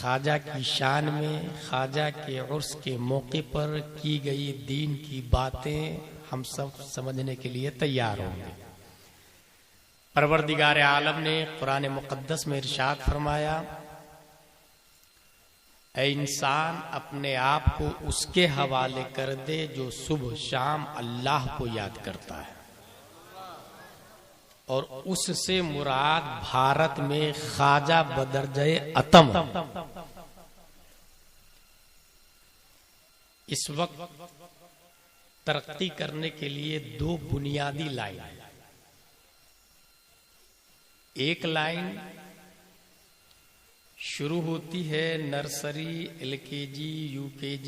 ख्वाजा की शान में ख्वाजा के उर्स के मौके पर की गई दीन की बातें हम सब समझने के लिए तैयार होंगे। परवरदिगार आलम ने कुरान मुक़द्दस में इरशाद फरमाया, ऐ इंसान अपने आप को उसके हवाले कर दे जो सुबह शाम अल्लाह को याद करता है। और उससे मुराद भारत में ख्वाजा बदरजे अतम। इस वक्त तरक्की करने के लिए दो बुनियादी लाइन, एक लाइन शुरू होती है nursery, LKG, UKG,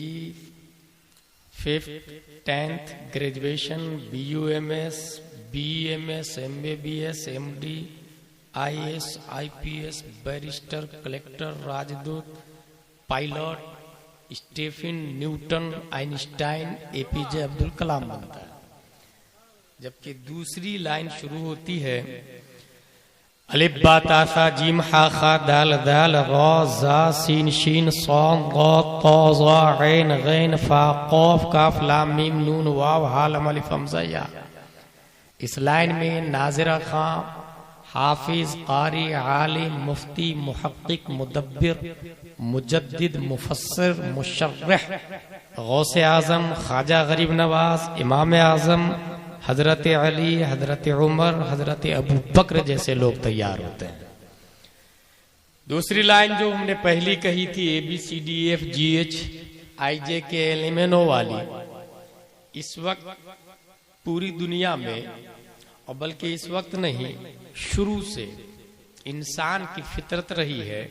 5th 10th graduation, BUMS, BMS, MBBS, MD, IAS, IPS, barrister, collector, राजदूत, pilot, Stephen Newton, Einstein, APJ Abdul Kalam बनता है। जबकि दूसरी लाइन शुरू होती है अलिफ बा ता सा जीम हा खा दाल दाल रा जा सीन शीन सॉन गा ता जा ऐन गैन फा कॉफ काफ लाम मीम नून वाव हा लम अलिफ हमजा या। इस लाइन में नाज़िरा खां, हाफिज, कारी, आलिम, मुफ्ती, मुहक्किक, मुदब्बिर, मुजद्दिद, मुफस्सिर, मुशर्रिह, गौसे आज़म, ख्वाजा गरीब नवाज, इमाम आज़म, हजरत अली, हजरत उमर, हजरत अबू बकर जैसे लोग तैयार होते हैं। दूसरी लाइन जो हमने पहली कही थी ABCDFGHIJKLMNO वाली, इस वक्त पूरी दुनिया में, और बल्कि इस वक्त नहीं, शुरू से इंसान की फितरत रही है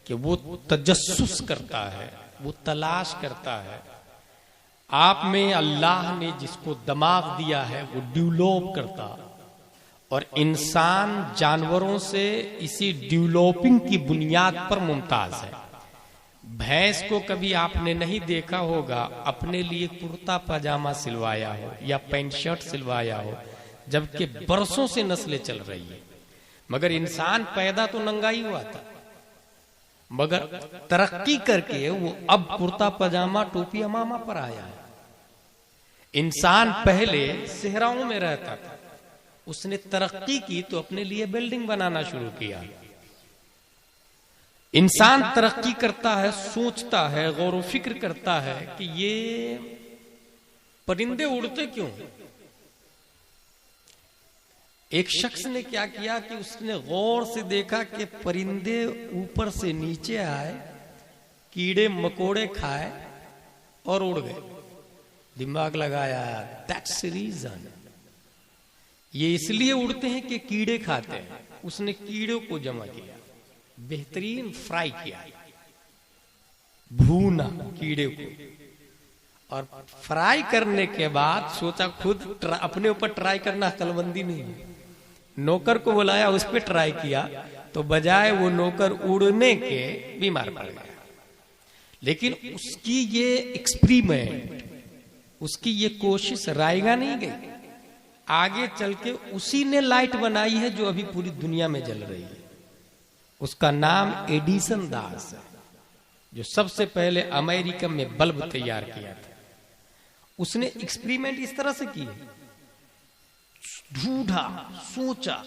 कि वो तजस्सुस करता है, वो तलाश करता है। आप में अल्लाह ने जिसको दिमाग दिया है वो डेवलप करता, और इंसान जानवरों से इसी डेवलपिंग की बुनियाद पर मुमताज है। भैंस को कभी आपने नहीं देखा होगा अपने लिए कुर्ता पजामा सिलवाया हो या पैंट शर्ट सिलवाया हो, जबकि बरसों से नस्लें चल रही है। मगर इंसान पैदा तो नंगा ही हुआ था, मगर तरक्की करके वो अब कुर्ता पजामा टोपी अमामा पर आया है। इंसान पहले सेहराओं में रहता था, उसने तरक्की की तो अपने लिए बिल्डिंग बनाना शुरू किया। इंसान तरक्की करता है, सोचता है, गौर व फिक्र करता है कि ये परिंदे उड़ते क्यों। एक शख्स ने क्या किया कि उसने गौर से देखा कि परिंदे ऊपर से नीचे आए, कीड़े मकोड़े खाए और उड़ गए। दिमाग लगाया, दैट्स रीजन, ये इसलिए उड़ते हैं कि कीड़े खाते हैं। उसने कीड़ों को जमा किया, बेहतरीन फ्राई किया, भूना कीड़े को, और फ्राई करने के बाद सोचा खुद अपने ऊपर ट्राई करना अक्लमंदी नहीं है। नौकर को बुलाया, उस पर ट्राई किया, तो बजाय वो नौकर उड़ने के बीमार पड़ गया। लेकिन उसकी ये एक्सपेरिमेंट, उसकी ये कोशिश रायगा नहीं गई, आगे चल के उसी ने लाइट बनाई है जो अभी पूरी दुनिया में जल रही है। उसका नाम एडिसन दास है, जो सबसे पहले अमेरिका में बल्ब तैयार किया था। उसने एक्सपेरिमेंट इस तरह से की, ढूंढा, सोचा।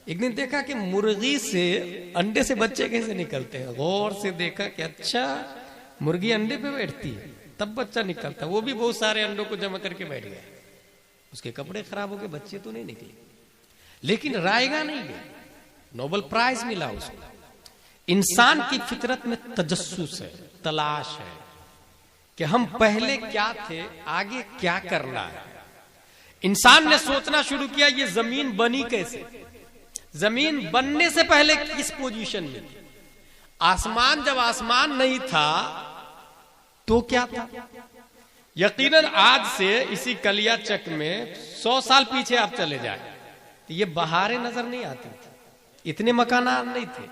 एक दिन देखा कि मुर्गी से अंडे से बच्चे कैसे निकलते हैं। गौर से देखा कि अच्छा, मुर्गी अंडे पे बैठती है तब बच्चा निकलता, वो भी बहुत सारे अंडों को जमा करके बैठ गया। उसके कपड़े खराब हो गए, बच्चे तो नहीं निकले, लेकिन रायगा नहीं गए, नोबेल प्राइज मिला उसको। इंसान की फितरत में तजस्सुस है, तलाश है कि हम पहले क्या थे, आगे क्या करना है। इंसान ने सोचना शुरू किया ये जमीन बनी कैसे, जमीन बनने से पहले किस पोजीशन में थी। आसमान जब आसमान नहीं था तो क्या था। यकीनन आज से इसी कलिया चक में 100 साल पीछे आप चले जाए तो ये बहारें नजर नहीं आती थी, इतने मकानात नहीं थे,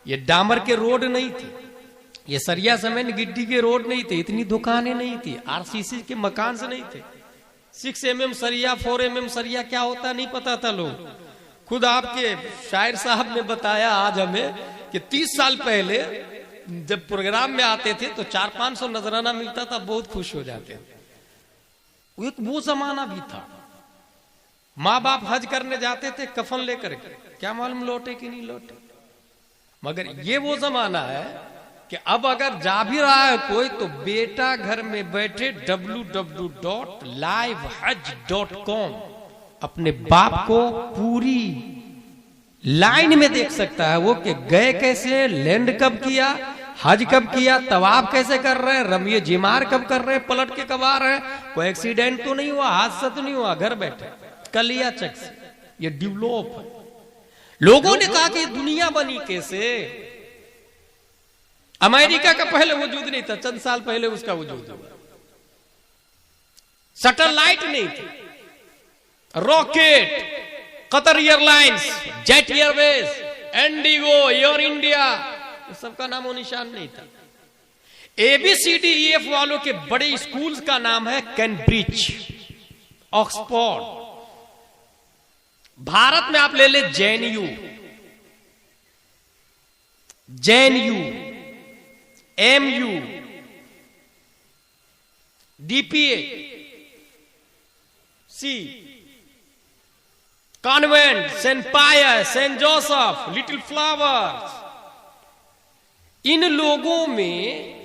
ये डामर के रोड नहीं थे, ये सरिया समेत गिट्टी के रोड नहीं थे, इतनी दुकानें नहीं थी, RCC के मकान से नहीं थे। 6 mm सरिया, 4 mm सरिया क्या होता नहीं पता था लोग। खुद आपके शायर साहब ने बताया आज हमें कि 30 साल पहले जब प्रोग्राम में आते थे तो 400-500 नजराना मिलता था, बहुत खुश हो जाते थे। वो जमाना भी था। माँ बाप हज करने जाते थे कफन लेकर, क्या मालूम लौटे कि नहीं लौटे। मगर ये वो जमाना है कि अब अगर जा भी रहा है कोई तो बेटा घर में बैठे www.livehajj.com अपने बाप को पूरी लाइन में देख सकता है वो, कि गए कैसे, लैंड कब किया, हज कब किया, तवाफ कैसे कर रहे हैं, रमिये जिमार कब कर रहे हैं, पलट के कब आ रहे हैं, कोई एक्सीडेंट तो नहीं हुआ, हादसा तो नहीं हुआ, घर बैठे कलिया चक से। ये डेवलप है। लोगों ने कहा कि दुनिया बनी कैसे। अमेरिका का पहले वजूद नहीं था, चंद साल पहले उसका वजूद हुआ। सैटेलाइट नहीं थी, rocket, Qatar airlines, jet Airways, Indigo, air India, सबका नामो निशान नहीं था। ABCDEF वालों के बड़े स्कूल्स का नाम है कैम्ब्रिज, ऑक्सफोर्ड। भारत में आप ले ले JNU, MU, DPA, convent, saint Pius, saint Joseph, little flowers. इन लोगों में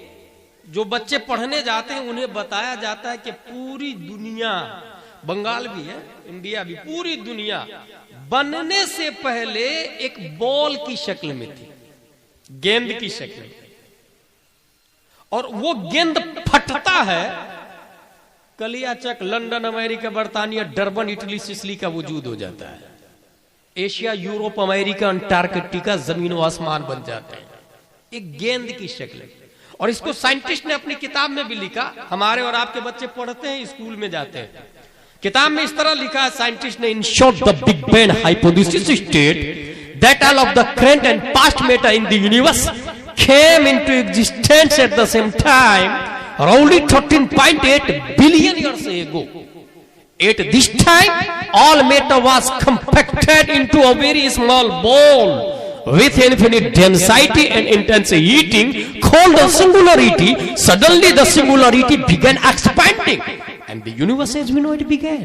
जो बच्चे पढ़ने जाते हैं उन्हें बताया जाता है कि पूरी दुनिया, बंगाल भी है, इंडिया भी, पूरी दुनिया बनने से पहले एक बॉल की शक्ल में थी, गेंद की शक्ल में, और वो गेंद फटता है कलियाचक, लंदन, अमेरिका, बर्तानिया, डरबन, इटली, सिसिली का वजूद हो जाता है। एशिया, यूरोप, अमेरिका, अंटार्कटिका जमीन व आसमान बन जाते हैं, एक गेंद की शक्ल। और इसको साइंटिस्ट ने अपनी किताब में भी लिखा, हमारे और आपके बच्चे पढ़ते हैं, स्कूल में जाते हैं। किताब में इस तरह लिखा है साइंटिस्ट ने, in short the big bang hypothesis state that all of the current and past matter in the universe came into existence at the same time roughly 13.8 billion years ago. At this time, all matter was compacted into a very small ball with infinite density and intense heating called the singularity. Suddenly the singularity began expanding and the universe as we know it began.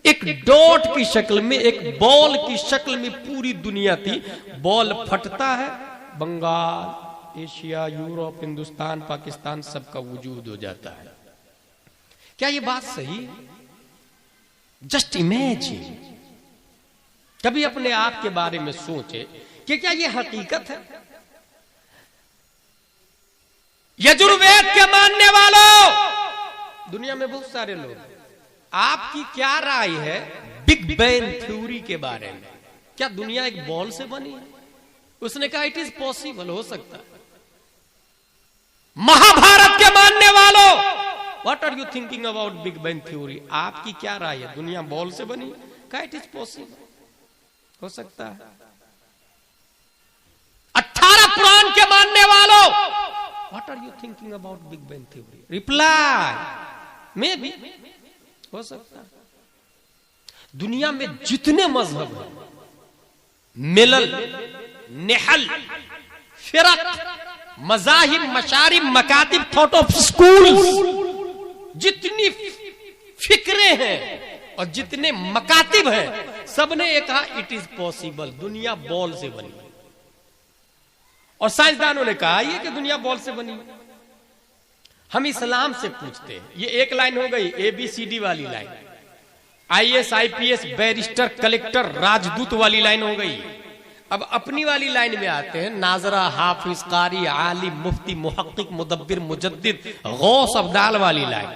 एक dot की शक्ल में, एक ball की शक्ल में पूरी दुनिया थी। बॉल फटता है, बंगाल, एशिया, यूरोप, हिंदुस्तान, पाकिस्तान सबका वजूद हो जाता है। क्या ये बात सही? जस्ट इमेजिन, कभी अपने आप के बारे में सोचे कि क्या ये हकीकत है? यजुर्वेद के मानने वालों, दुनिया में बहुत सारे लोग, आपकी क्या राय है बिग बैंग थ्योरी के बारे में? क्या दुनिया एक बॉल से बनी है? उसने कहा इट इज पॉसिबल, हो सकता है। महाभारत के मानने वालों, what are you thinking about big bang theory? आपकी क्या राय है, दुनिया बॉल से बनी? कहा इट इज पॉसिबल, हो सकता है। 18 पुराण के मानने वालों, what are you thinking about big bang theory? Reply maybe, हो सकता है। दुनिया में जितने मजहब हैं, मिलल, नेहल, फिरक, मजाहिब, मशारिब, मकातिब, थॉट ऑफ स्कूल्स, जितनी फिक्रें हैं और जितने मकातिब हैं, सबने ये कहा इट इज पॉसिबल, दुनिया बॉल से बनी। और साइंसदानों ने कहा ये कि दुनिया बॉल से बनी। हम इस्लाम से पूछते हैं, ये एक लाइन हो गई, ABCD वाली line, IAS, IPS, barrister, collector, राजदूत वाली लाइन हो गई। अब अपनी वाली लाइन में आते हैं, नाजरा, हाफिज, कारी, आलिम, मुफ्ती, मुहक्किक, मुदब्बिर, मुजद्दिद, गौस, अब्दाल वाली लाइन।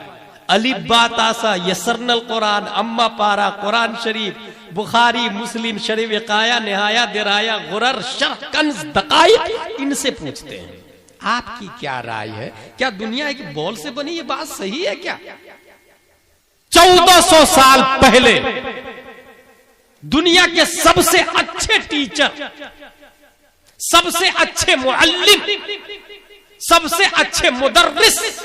अलिफ, बा, तासा, यसरनल कुरान, अम्मा पारा, कुरान शरीफ, बुखारी, मुस्लिम शरीफ, इकाया, निहाया, दिराया, गुरर, शरह, कंज, दकाइक, इनसे पूछते हैं आपकी क्या राय है? क्या दुनिया एक बॉल से बनी? ये बात सही है क्या? 1400 साल पहले दुनिया के सबसे अच्छे टीचर, सबसे अच्छे मुअल्लिम, सबसे अच्छे मुदर्रिस,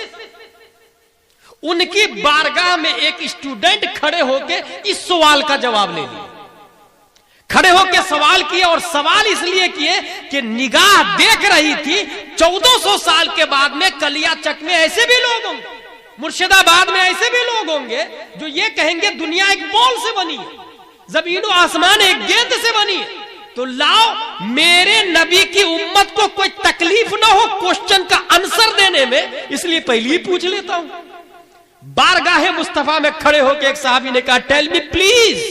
उनकी बारगाह में एक स्टूडेंट खड़े होके इस सवाल का जवाब ले लिया। खड़े होके सवाल किए, और सवाल इसलिए किए कि निगाह देख रही थी 1400 साल के बाद में कलियाचक में ऐसे भी लोग होंगे, मुर्शिदाबाद में ऐसे भी लोग होंगे जो ये कहेंगे दुनिया एक बॉल से बनी है, जमीन और आसमान एक गेंद से बनी है। तो लाओ मेरे नबी की उम्मत को कोई तकलीफ ना हो क्वेश्चन का आंसर देने में, इसलिए पहले ही पूछ लेता हूं। बारगाहे मुस्तफा में खड़े होकर एक साहबी ने कहा, tell me please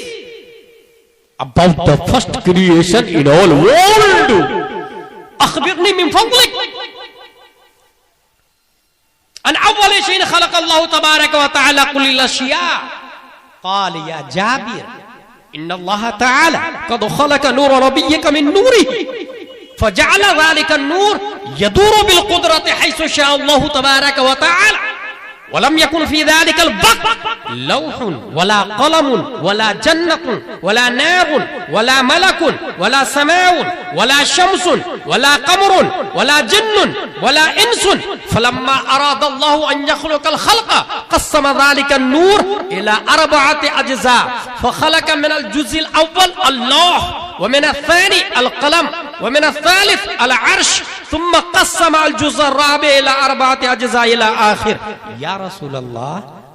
about the first creation in all world, अखबिरनी मिन फज़लिक अन अव्वल शैइन खलक़ अल्लाहु तबारक व तआला कुल अशिया। क़ाल या जाबिर इन्नल्लाह तआला क़द खलक़ नूर नबिय्यिक मिन नूरिही फजअल ज़ालिका नूर यदूरु बिल क़ुदरति हैसु शाअ अल्लाहु तबारक व तआला वलम यकुन फी ज़ालिकल वक़्त लौहुन वला क़लमुन वला जन्नतुन वला नारुन वला मलकुन वला समाउन वला शम्सुन वला क़मरुन वला जिन्नुन वला इंसुन फलम्मा अरादा अल्लाहु अन यख़लुक़ल ख़ल्क़ क़स्सम ज़ालिकन नूर इला अर्बअति अज्ज़ा फ़ख़लक़ मिनल जुज़्इल अव्वल अल्लाह व मिनल सानी अल क़लम व मिनल सालिस अल अर्श थुम्मा क़स्सम अल जुज़्अ अर्राबि इला अर्बअति अज्ज़ा इला आखिर। या रसूल अल्लाह,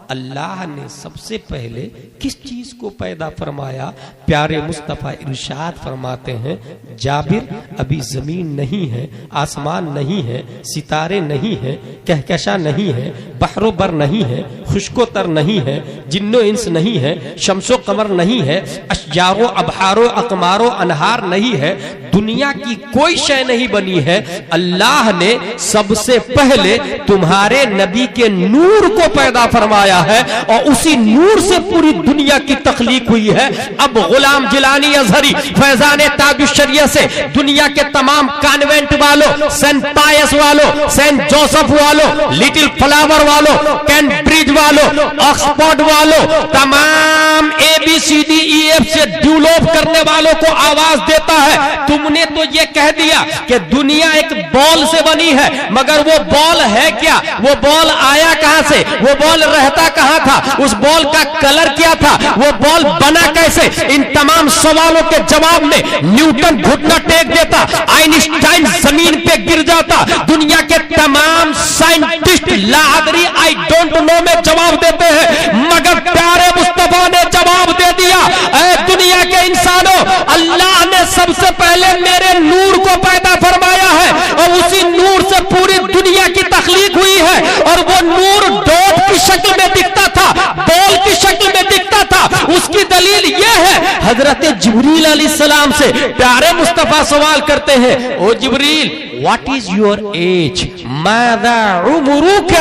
अल्लाह ने सबसे पहले किस चीज को पैदा फरमाया? प्यारे मुस्तफा इरशाद फरमाते हैं, जाबिर अभी जमीन नहीं है, आसमान नहीं है, सितारे नहीं है, कहकशा नहीं है, बहरो बर नहीं है, खुश्को तर नहीं है, जिन्नो इंस नहीं है, शम्सो कमर नहीं है, अशजारो अबहारो अकमारो अनहार नहीं है, दुनिया की कोई शय नहीं बनी है। अल्लाह ने सबसे पहले तुम्हारे नबी के नूर को पैदा फरमाया है और उसी नूर से पूरी दुनिया की तख्लीक हुई है। अब गुलाम जिलानी अजहरी फैजान ताजुश्शरिया से दुनिया के तमाम कॉन्वेंट वालों, सेंट पायस वालों, सेंट जोसेफ वालों, लिटिल फ्लावर वालों, कैम्ब्रिज वालों, ऑक्सफोर्ड वालों, तमाम ABCDEF से डेवलप करने वालों को आवाज देता है, तुमने तो ये कह दिया कि दुनिया एक बॉल से बनी है, मगर वो बॉल है क्या? वो बॉल आया कहां से? वो बॉल रहता कहां था? उस बॉल का कलर क्या था? वो बॉल बना कैसे? इन तमाम सवालों के जवाब में न्यूटन घुटना टेक देता, आइंस्टाइन जमीन पे गिर जाता, दुनिया के तमाम साइंटिस्ट लादरी आई डोंट नो में जवाब देते हैं, मगर प्यारे मुस्तफा ने जवाब दे दिया, ऐ दुनिया के इंसानों, अल्लाह ने सबसे पहले मेरे नूर को पैदा फरमाया है और उसी नूर से पूरी दुनिया की तख्लीक हुई है। और वो नूर डॉट की शक्ल में दिखता था, बॉल की शक्ल में दिखता था। उसकी दलील यह है, हजरत जिब्रील अलैहिस्सलाम से प्यारे मुस्तफा सवाल करते हैं, ओ जिब्रील व्हाट इज योर एज, मादा उम्रुक,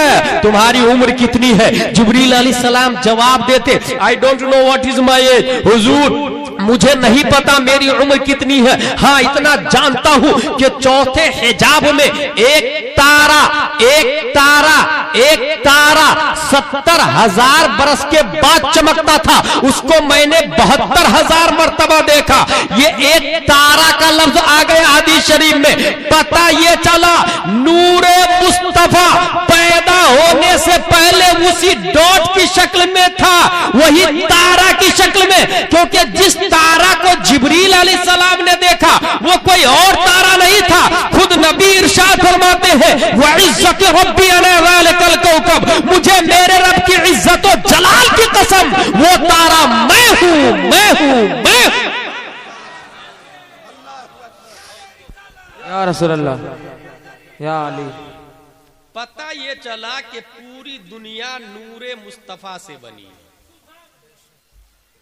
तुम्हारी उम्र कितनी है? जिब्रील अलैहिस्सलाम जवाब देते, I don't know what is my age, हुजूर मुझे नहीं पता मेरी उम्र कितनी है, हाँ इतना जानता हूं कि चौथे हिजाब में एक तारा 70,000 बरस के बाद चमकता था, उसको मैंने 72,000 मर्तबा देखा। ये एक तारा का लफ्ज आ गया हदीस शरीफ में, पता ये चला नूरे मुस्तफा पैदा होने से पहले उसी डॉट की शक्ल में था, वही तारा की शक्ल में, क्योंकि जिस तारा को जिब्रील अलैहिस्सलाम ने देखा वो कोई और तारा नहीं था। खुद नबी इरशाद फरमाते हैं, व इज्जत रब्बी अला ज़ालिकल कौकब, मुझे मेरे रब की इज्जत और जलाल की कसम, वो तारा मैं हूं, मैं हूं, मैं हूं। या रसूल अल्लाह, या अली। पता ये चला कि पूरी दुनिया नूरे मुस्तफा से बनी है।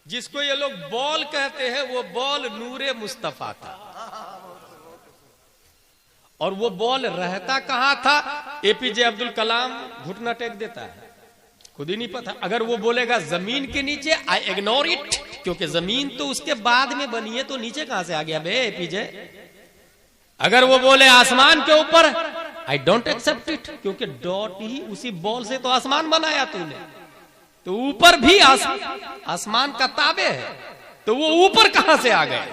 जिसको ये लोग बॉल कहते हैं, वो बॉल नूरे मुस्तफा था। और वो बॉल रहता कहां था? APJ अब्दुल कलाम घुटना टेक देता है, खुद ही नहीं पता। अगर वो बोलेगा जमीन के नीचे, आई इग्नोर इट, क्योंकि जमीन तो उसके बाद में बनी है, तो नीचे कहां से आ गया बे APJ? अगर वो बोले आसमान के ऊपर, आई डोंट एक्सेप्ट इट, क्योंकि डॉट ही उसी बॉल से तो आसमान बनाया तूने, तो ऊपर भी आसमान का ताबे है, तो वो ऊपर कहां से आ गए?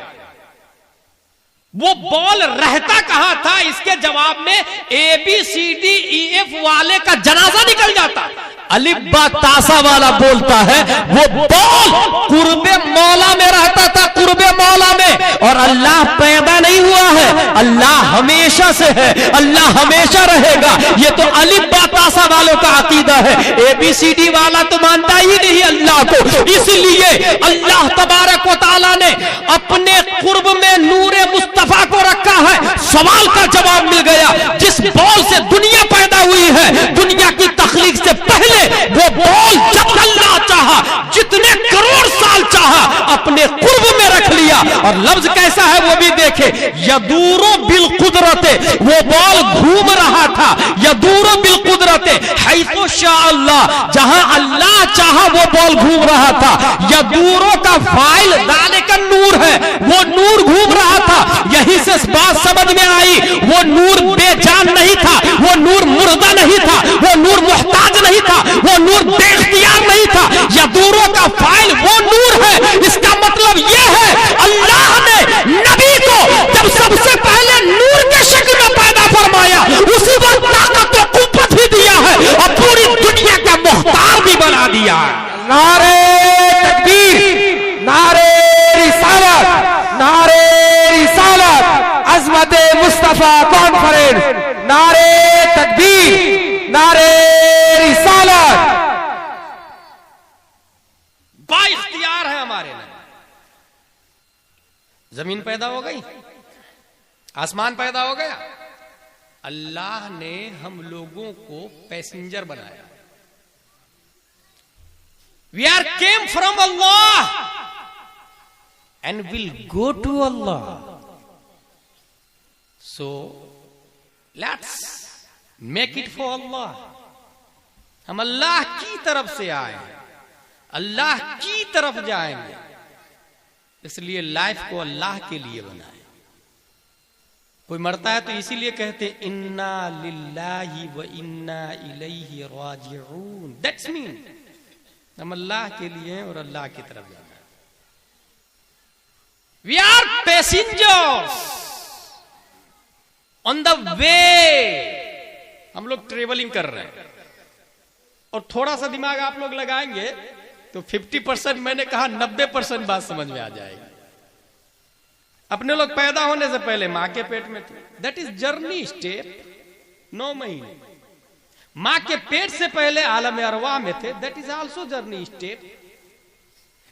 वो बॉल रहता कहां था, इसके जवाब में ABCDEF वाले का जनाजा निकल जाता। अलिब्बा तासा वाला बोलता है वो बॉल कुर्बे मौला में रहता था, कुर्बे मौला में। और अल्लाह पैदा नहीं हुआ है, अल्लाह हमेशा से है, अल्लाह हमेशा रहेगा। ये तो अलिब्बा तासा वालों का अकीदा है। ABCD वाला तो मानता ही नहीं अल्लाह को। इसलिए अल्लाह तबारक व तआला ने अपने कुर्ब में नूरे मुस्तफा को रखा है। सवाल का जवाब मिल गया। जिस बॉल से दुनिया पैदा हुई है, दुनिया की तख्लीक से पहले वो बॉल जब अल्लाह चाहा, जितने करोड़ साल चाहा, अपने कुर्ब में रख लिया। और लफ्ज कैसा है वो भी देखे, यदूरो बिल कुदरते, वो बॉल घूम रहा था। यदूरो बिल कुदरते हैतो शाह अल्लाह, जहां अल्लाह चाहा वो बॉल घूम रहा था। यदूरो का फाइल दाले का नूर है, वो नूर घूम रहा था। यहीं से बात समझ में आई, वो नूर बेजान नहीं था, वो नूर मुर्दा नहीं था, वो नूर मुहताज नहीं था, वो नूर बेख्तियार नहीं था। यदूरो का फाइल वो नूर है। इसका मतलब यह है अल्लाह ने नबी को जब सबसे पहले नूर के शक्ल में पैदा फरमाया, उसी वक्त ताकत और कुव्वत भी दिया है और पूरी दुनिया का मुख्तार भी बना दिया है। नारे तकबीर, नारे रिसालत, नारे रिसालत, अज़मत मुस्तफा कॉन्फ्रेंस, नारे तकबीर, नारे रिसालत। बाइख्तियार है हमारे नबी। जमीन पैदा हो गई, आसमान पैदा हो गया, अल्लाह ने हम लोगों को पैसेंजर बनाया। We are came from Allah and will go to Allah. So let's make it for Allah. हम अल्लाह की तरफ से आए, अल्लाह की तरफ जाएंगे। इसलिए लाइफ को अल्लाह के लिए बनाए। कोई मरता है तो इसीलिए कहते इन्ना लिल्लाहि व इन्ना इलैहि राजिऊन। दैट्स मीन हम अल्लाह के लिए हैं और अल्लाह की तरफ जाना है। We are passengers on the way. हम लोग ट्रेवलिंग कर रहे हैं। और थोड़ा सा दिमाग आप लोग लगाएंगे तो 50% मैंने कहा 90% बात समझ में आ जाएगी। अपने लोग पैदा होने से पहले मां के पेट में थे, दैट इज जर्नी स्टेप। 9 महीने मां के पेट से पहले आलम अरवाह में थे, that is also journey step.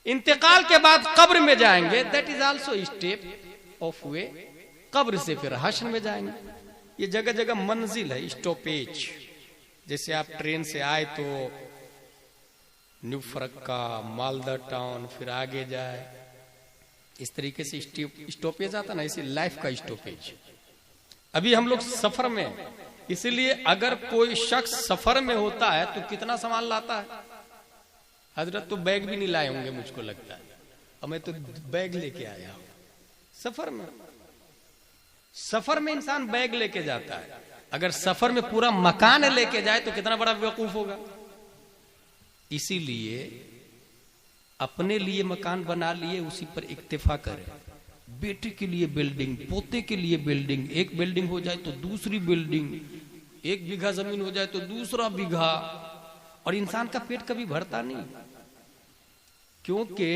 इंतकाल के बाद कब्र में जाएंगे, that is also step of वे। कब्र से फिर हश्र में जाएंगे। ये जगह जगह मंजिल है, स्टॉपेज। जैसे आप ट्रेन से आए तो न्यू फरक्का, मालदा टाउन, फिर आगे जाए, इस तरीके से स्टॉपेज आता ना, इसी लाइफ का स्टॉपेज। अभी हम लोग सफर में, इसलिए अगर कोई शख्स सफर में होता है तो कितना सामान लाता है। हजरत तो बैग भी नहीं लाए होंगे मुझको लगता है, और मैं तो बैग लेके आया हूं सफर में। सफर में इंसान बैग लेके जाता है। अगर सफर में पूरा मकान लेके जाए तो कितना बड़ा बेवकूफ होगा। इसीलिए अपने लिए मकान बना लिए, उसी पर इक्तिफा करें। बेटे के लिए बिल्डिंग, पोते के लिए बिल्डिंग, एक बिल्डिंग हो जाए तो दूसरी बिल्डिंग, 1 बीघा जमीन हो जाए तो दूसरा बीघा। और इंसान का पेट कभी भरता नहीं, क्योंकि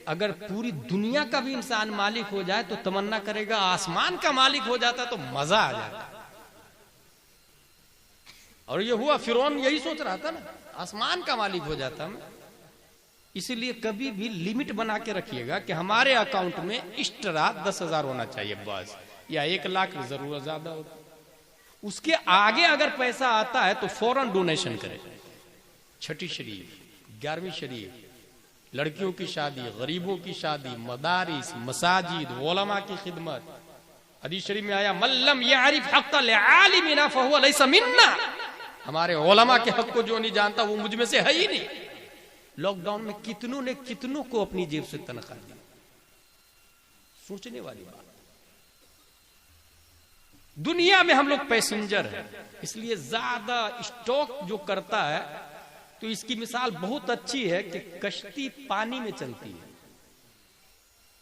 अगर पूरी दुनिया का भी इंसान मालिक हो जाए तो तमन्ना करेगा आसमान का मालिक हो जाता तो मजा आ जाता। और ये हुआ, फिरौन यही सोच रहा था ना, आसमान का मालिक हो जाता मैं। इसीलिए कभी भी लिमिट बना के रखिएगा कि हमारे अकाउंट में एक्स्ट्रा 10,000 होना चाहिए बस, या 1 लाख जरूर ज्यादा होता। उसके आगे अगर पैसा आता है तो फौरन डोनेशन करें। छठी शरीफ, 11वीं शरीफ, लड़कियों की शादी, गरीबों की शादी, मदारिस, मसाजिद, उलमा की खिदमत। हदीस शरीफ में आया मल्लम यारिफ हक़्क़ल आलिमिना फहुवा लैसा मिन्ना। हमारे उलमा के हक को जो नहीं जानता वो मुझ में से है ही नहीं। लॉकडाउन में कितनों ने कितनों को अपनी जेब से तनख्वाह दी। सोचने वाली बात। दुनिया में हम लोग पैसेंजर हैं, इसलिए ज्यादा स्टॉक जो करता है, तो इसकी मिसाल बहुत अच्छी है कि कश्ती पानी में चलती है,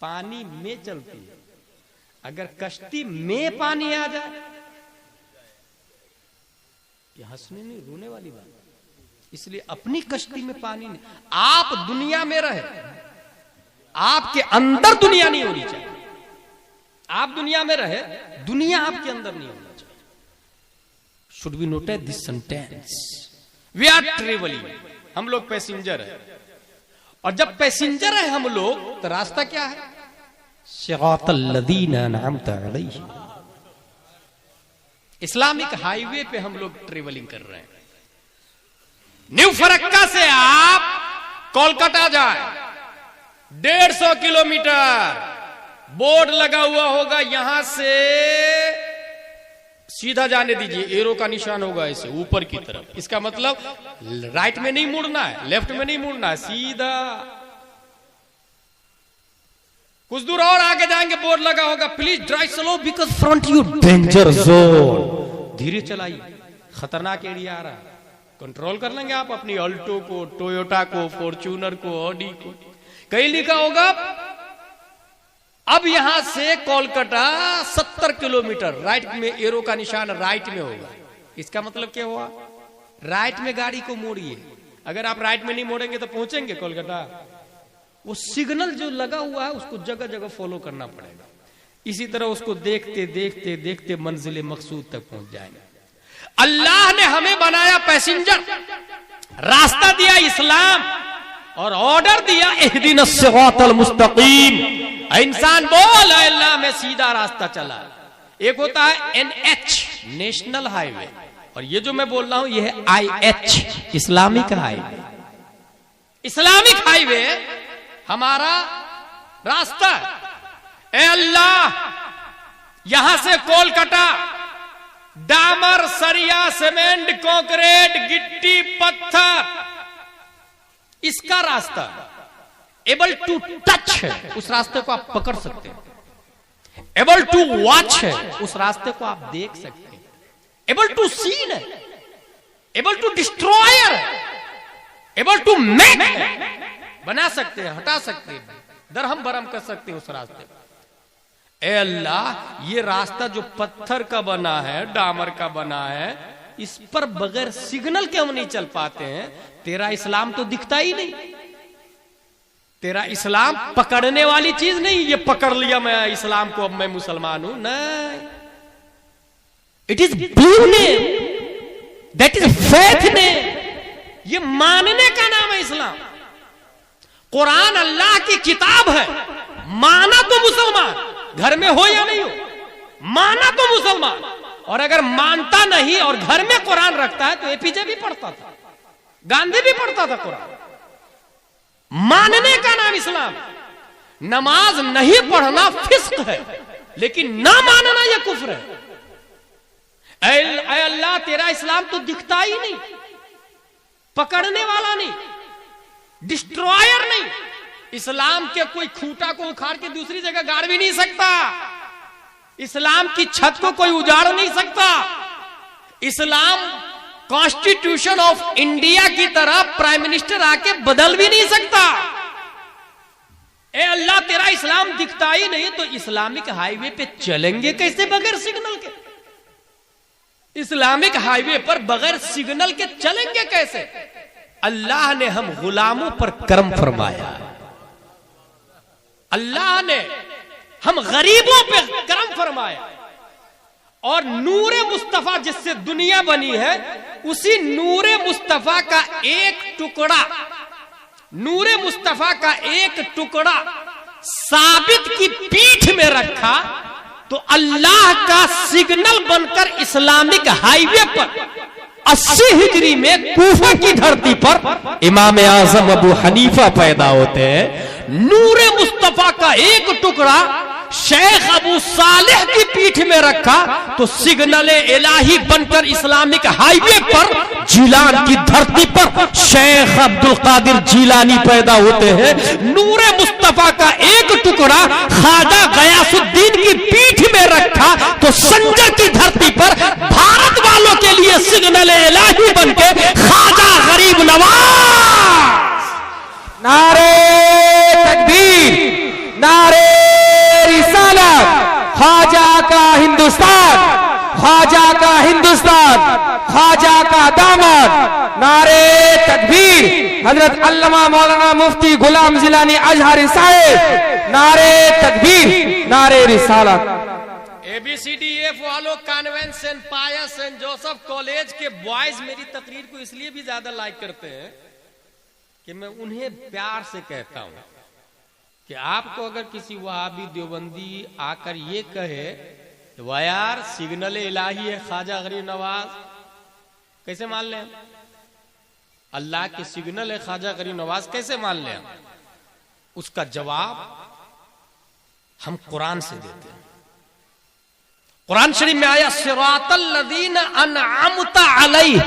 पानी में चलती है। अगर कश्ती में पानी आ जाए, ये हंसने नहीं रोने वाली बात, इसलिए अपनी कश्ती में पानी नहीं। आप दुनिया में रहे, आपके अंदर दुनिया नहीं होनी चाहिए। आप दुनिया में रहे, दुनिया आपके अंदर नहीं होना चाहिए। Should be noted this sentence. We are travelling, हम लोग पैसेंजर है, और जब पैसेंजर है हम लोग तो रास्ता क्या है? सिरातल लदीना अनअमता अलैहिम। इस्लामिक हाईवे पे हम लोग ट्रेवलिंग कर रहे हैं। न्यू फरक्का से आप कोलकाता जाए 150 किलोमीटर, बोर्ड लगा हुआ होगा, यहां से सीधा जाने दीजिए, एरो का निशान होगा ऐसे ऊपर की तरफ। इसका मतलब राइट में नहीं मुड़ना है, लेफ्ट में नहीं मुड़ना है, सीधा। कुछ दूर और आगे जाएंगे, बोर्ड लगा होगा, please drive slow because front you danger zone. धीरे चलाइए, खतरनाक एरिया आ रहा है। कंट्रोल कर लेंगे आप अपनी अल्टो को, टोयोटा को, फॉर्च्यूनर को, ऑडी को। कहीं लिखा होगा अब यहां से कोलकाता 70 किलोमीटर, राइट में एरो का निशान राइट में होगा। इसका मतलब क्या हुआ? राइट में गाड़ी को मोड़िए। अगर आप राइट में नहीं मोड़ेंगे तो पहुंचेंगे कोलकाता? वो सिग्नल जो लगा हुआ है उसको जगह जगह फॉलो करना पड़ेगा। इसी तरह उसको देखते देखते देखते मंजिल मकसूद तक पहुंच जाएंगे। अल्लाह ने हमें बनाया पैसेंजर, रास्ता दिया इस्लाम, और ऑर्डर दिया इहदिनस सिरातल मुस्तकीम। इंसान बोल अल्लाह में सीधा रास्ता चला। एक होता है NH नेशनल हाईवे, और ये जो मैं बोल रहा हूं ये है IH Islamic highway. Islamic highway हमारा रास्ता है। ए अल्लाह, यहां से कोलकाता डामर, सरिया, सीमेंट, कंक्रीट, गिट्टी, पत्थर, इसका रास्ता एबल टू टच है, उस रास्ते को आप पकड़ सकते हैं। एबल टू वॉच है, उस रास्ते को आप देख सकते हैं। एबल टू सीन है, एबल टू डिस्ट्रॉयर है, एबल टू मेक है, बना सकते हैं, हटा सकते हैं, दरहम बरहम कर सकते हैं उस रास्ते पर। ए अल्लाह, ये रास्ता जो पत्थर का बना है, डामर का बना है, इस पर बगैर सिग्नल के हम नहीं चल पाते हैं। तेरा इस्लाम तो दिखता ही नहीं। तेरा इस्लाम पकड़ने वाली चीज नहीं, ये पकड़ लिया मैं इस्लाम को, अब मैं मुसलमान हूं, नहीं। It is believe name, that is faith name. ये मानने का नाम है इस्लाम। कुरान अल्लाह की किताब है, माना तो मुसलमान, घर में हो या नहीं हो, माना तो मुसलमान। और अगर मानता नहीं और घर में कुरान रखता है तो एपीजे भी पढ़ता था, गांधी भी पढ़ता था कुरान। मानने का नाम इस्लाम। नमाज नहीं पढ़ना फिस्क है, लेकिन ना मानना यह कुफ्र है। ऐ अल्लाह, तेरा इस्लाम तो दिखता ही नहीं, पकड़ने वाला नहीं, डिस्ट्रॉयर नहीं। इस्लाम के कोई खूंटा को उखाड़ के दूसरी जगह गाड़ भी नहीं सकता। इस्लाम की छत को कोई उजाड़ नहीं सकता। इस्लाम कॉन्स्टिट्यूशन ऑफ इंडिया की तरह प्राइम मिनिस्टर आके बदल भी नहीं सकता। ए अल्लाह, तेरा इस्लाम दिखता ही नहीं तो इस्लामिक हाईवे पे चलेंगे कैसे बगैर सिग्नल के? इस्लामिक हाईवे पर बगैर सिग्नल के चलेंगे कैसे? अल्लाह ने हम गुलामों पर करम फरमाया। अल्लाह ने हम गरीबों पे करम फरमाया, और नूरे मुस्तफा जिससे दुनिया बनी है, उसी नूरे मुस्तफा का एक टुकड़ा, नूरे मुस्तफा का एक टुकड़ा साबित की पीठ में रखा तो अल्लाह का सिग्नल बनकर इस्लामिक हाईवे पर 80 हिजरी में कूफा की धरती पर इमाम आजम अबू हनीफा पैदा होते हैं। नूरे मुस्तफा का एक टुकड़ा शेख अबू सालेह की पीठ में रखा तो सिग्नल इलाही बनकर इस्लामिक हाईवे पर जिलान की धरती पर शेख अब्दुल कादिर जिलानी पैदा होते हैं। नूरे मुस्तफा का एक टुकड़ा ख्वाजा गयासुद्दीन की पीठ में रखा तो संजर की धरती पर भारत वालों के लिए सिग्नल इलाही बनके ख्वाजा गरीब नवाज। नारे तकबीर, नारे रिसालत, हजरत अल्लामा मौलाना मुफ्ती गुलाम जिलानी अजहरी साहिब। नारे तकबीर, नारे रिसालत। ABCDF वालों कन्वेंशन पाया सेंट जोसेफ कॉलेज के बॉयज मेरी तकरीर को इसलिए भी ज्यादा लाइक करते हैं कि मैं उन्हें प्यार से कहता हूं कि आपको अगर किसी वहाबी देवबंदी आकर ये कहे वाह यार सिग्नल इलाही है ख्वाजा गरीब नवाज, कैसे मान लें? अल्लाह के सिग्नल है ख्वाजा गरीब नवाज, कैसे मान लें? उसका जवाब हम कुरान से देते हैं। कुरान शरीफ में आया सिरातल लदीन अनअमता अलैहिम,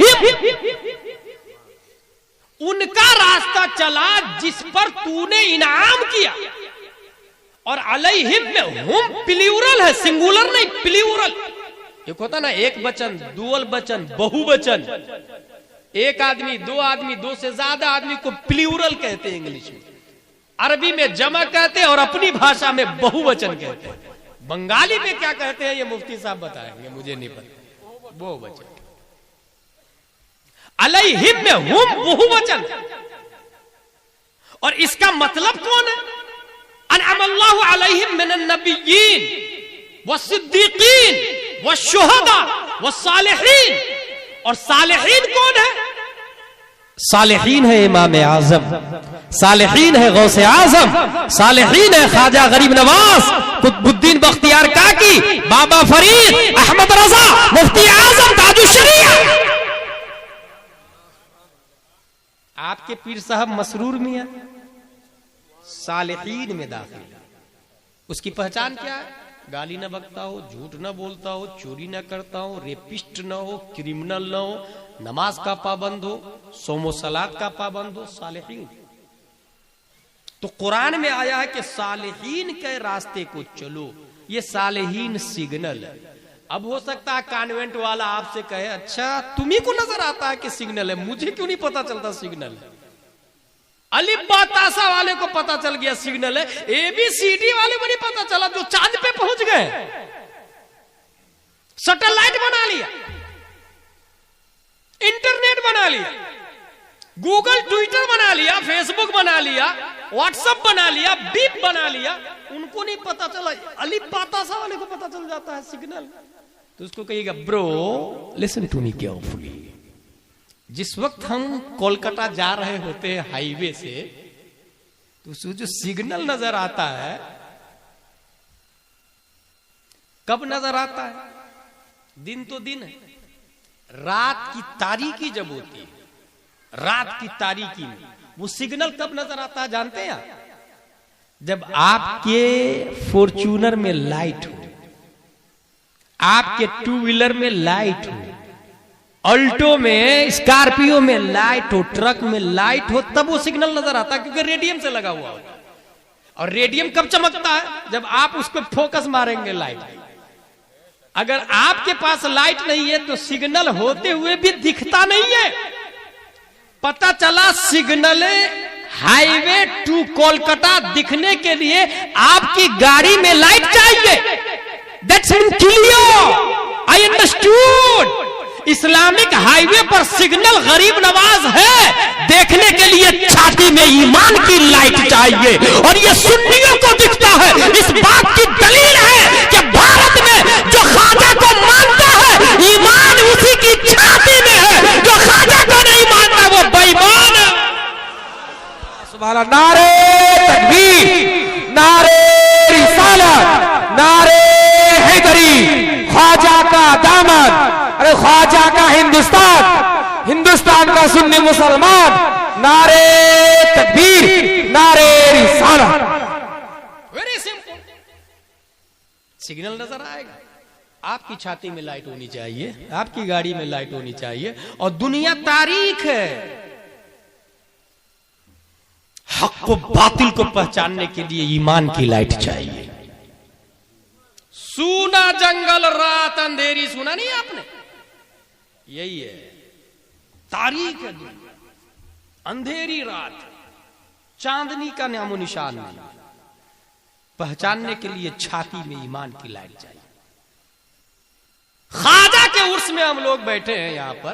उनका रास्ता चला जिस पर तूने इनाम किया। और अलैहिम में हुम प्लूरल है, सिंगुलर नहीं, प्लूरल। एक होता ना एक वचन, डुअल वचन, बहुवचन, एक आदमी, दो आदमी, दो से ज्यादा आदमी को प्लूरल कहते हैं इंग्लिश में, अरबी में जमा कहते हैं और अपनी भाषा में बहुवचन कहते हैं। बंगाली में क्या कहते हैं ये मुफ्ती साहब बताएंगे, मुझे नहीं पता। बहुवचन अलैहिम में हुम बहुवचन, और इसका मतलब कौन है? अनअमल्लाहु अलैहिम मिनन नबिय्यीन वस्सिद्दीकीन वश्शुहदा वस्सालिहीन। और सालिहीन कौन है? सालिहीन है इमाम आजम, सालिहीन है गौसे आजम, सालिहीन है ख्वाजा गरीब नवाज, कुतुबुद्दीन बख्तियार काकी, बाबा फरीद, अहमद रजा, मुफ्ती आजम, ताजुश शरीया। आपके पीर साहब मसरूर मियां सालिहीन में दाखिल। उसकी पहचान क्या है? गाली न बकता हो, झूठ न बोलता हो, चोरी न करता हो, रेपिस्ट न हो, क्रिमिनल न हो, नमाज का पाबंद हो, सोमो सलात का पाबंद हो, सालिहीन। तो कुरान में आया है कि सालिहीन के रास्ते को चलो, ये सालिहीन सिग्नल है। अब हो सकता है कॉन्वेंट वाला आपसे कहे अच्छा तुम्ही को नजर आता है कि सिग्नल है, मुझे क्यों नहीं पता चलता सिग्नल है? अलिफ बा तासा वाले को पता चल गया सिग्नल है, ABCD वाले को नहीं पता चला, जो चांद पे पहुंच गए, सैटेलाइट बना लिया, इंटरनेट बना लिया, गूगल ट्विटर बना लिया, फेसबुक बना लिया, व्हाट्सएप बना लिया, बीप बना लिया, उनको नहीं पता चला। अलिफ बा तासा वाले को पता चल जाता है सिग्नल। तो उसको कहिएगा bro listen to me carefully. जिस वक्त हम कोलकाता जा रहे होते हैं हाईवे से, तो उसको जो सिग्नल नजर आता है, कब नजर आता है? दिन तो दिन है, रात की तारीकी जब होती है, रात की तारीकी में वो सिग्नल कब नजर आता है जानते हैं आप? जब आपके फॉर्च्यूनर में लाइट हो, आपके टू व्हीलर में लाइट हो, अल्टो में, स्कॉर्पियो में लाइट हो, ट्रक में लाइट हो, तब वो सिग्नल नजर आता है, क्योंकि रेडियम से लगा हुआ होता है। और रेडियम कब चमकता है? जब आप उसको फोकस मारेंगे लाइट। अगर आपके पास लाइट नहीं है तो सिग्नल होते हुए भी दिखता नहीं है। पता चला सिग्नल हाईवे टू कोलकाता दिखने के लिए आपकी गाड़ी में लाइट चाहिए। That's clear, I understood. Islamic highway पर सिग्नल गरीब नवाज है, देखने के लिए छाती में ईमान की लाइट चाहिए, और ये सुन्नियों को दिखता है। इस बात की दलील है कि भारत में जो ख्वाजा को मानता है, ईमान उसी की छाती में है, जो ख्वाजा को नहीं मानता वो बेईमान है। सुभान अल्लाह। नारे तकबीर, नारे रिसालत, नारे हैदरी, ख्वाजा का दामन, अरे ख्वाजा का हिंदुस्तान, हिंदुस्तान का सुन्नी मुसलमान। नारे तकबीर, नारे रिसालत। Very simple. सिग्नल नजर आएगा, आपकी छाती में लाइट होनी चाहिए, आपकी गाड़ी में लाइट होनी चाहिए। और दुनिया तारीख है, हक को बातिल को पहचानने के लिए ईमान की लाइट चाहिए। सूना जंगल रात अंधेरी, सुना नहीं आपने? यही है तारीख है दुनिया, अंधेरी रात, चांदनी का नामो निशान नहीं। पहचानने के लिए छाती में ईमान की लाइट चाहिए। ख्वाजा के उर्स में हम लोग बैठे हैं, यहां पर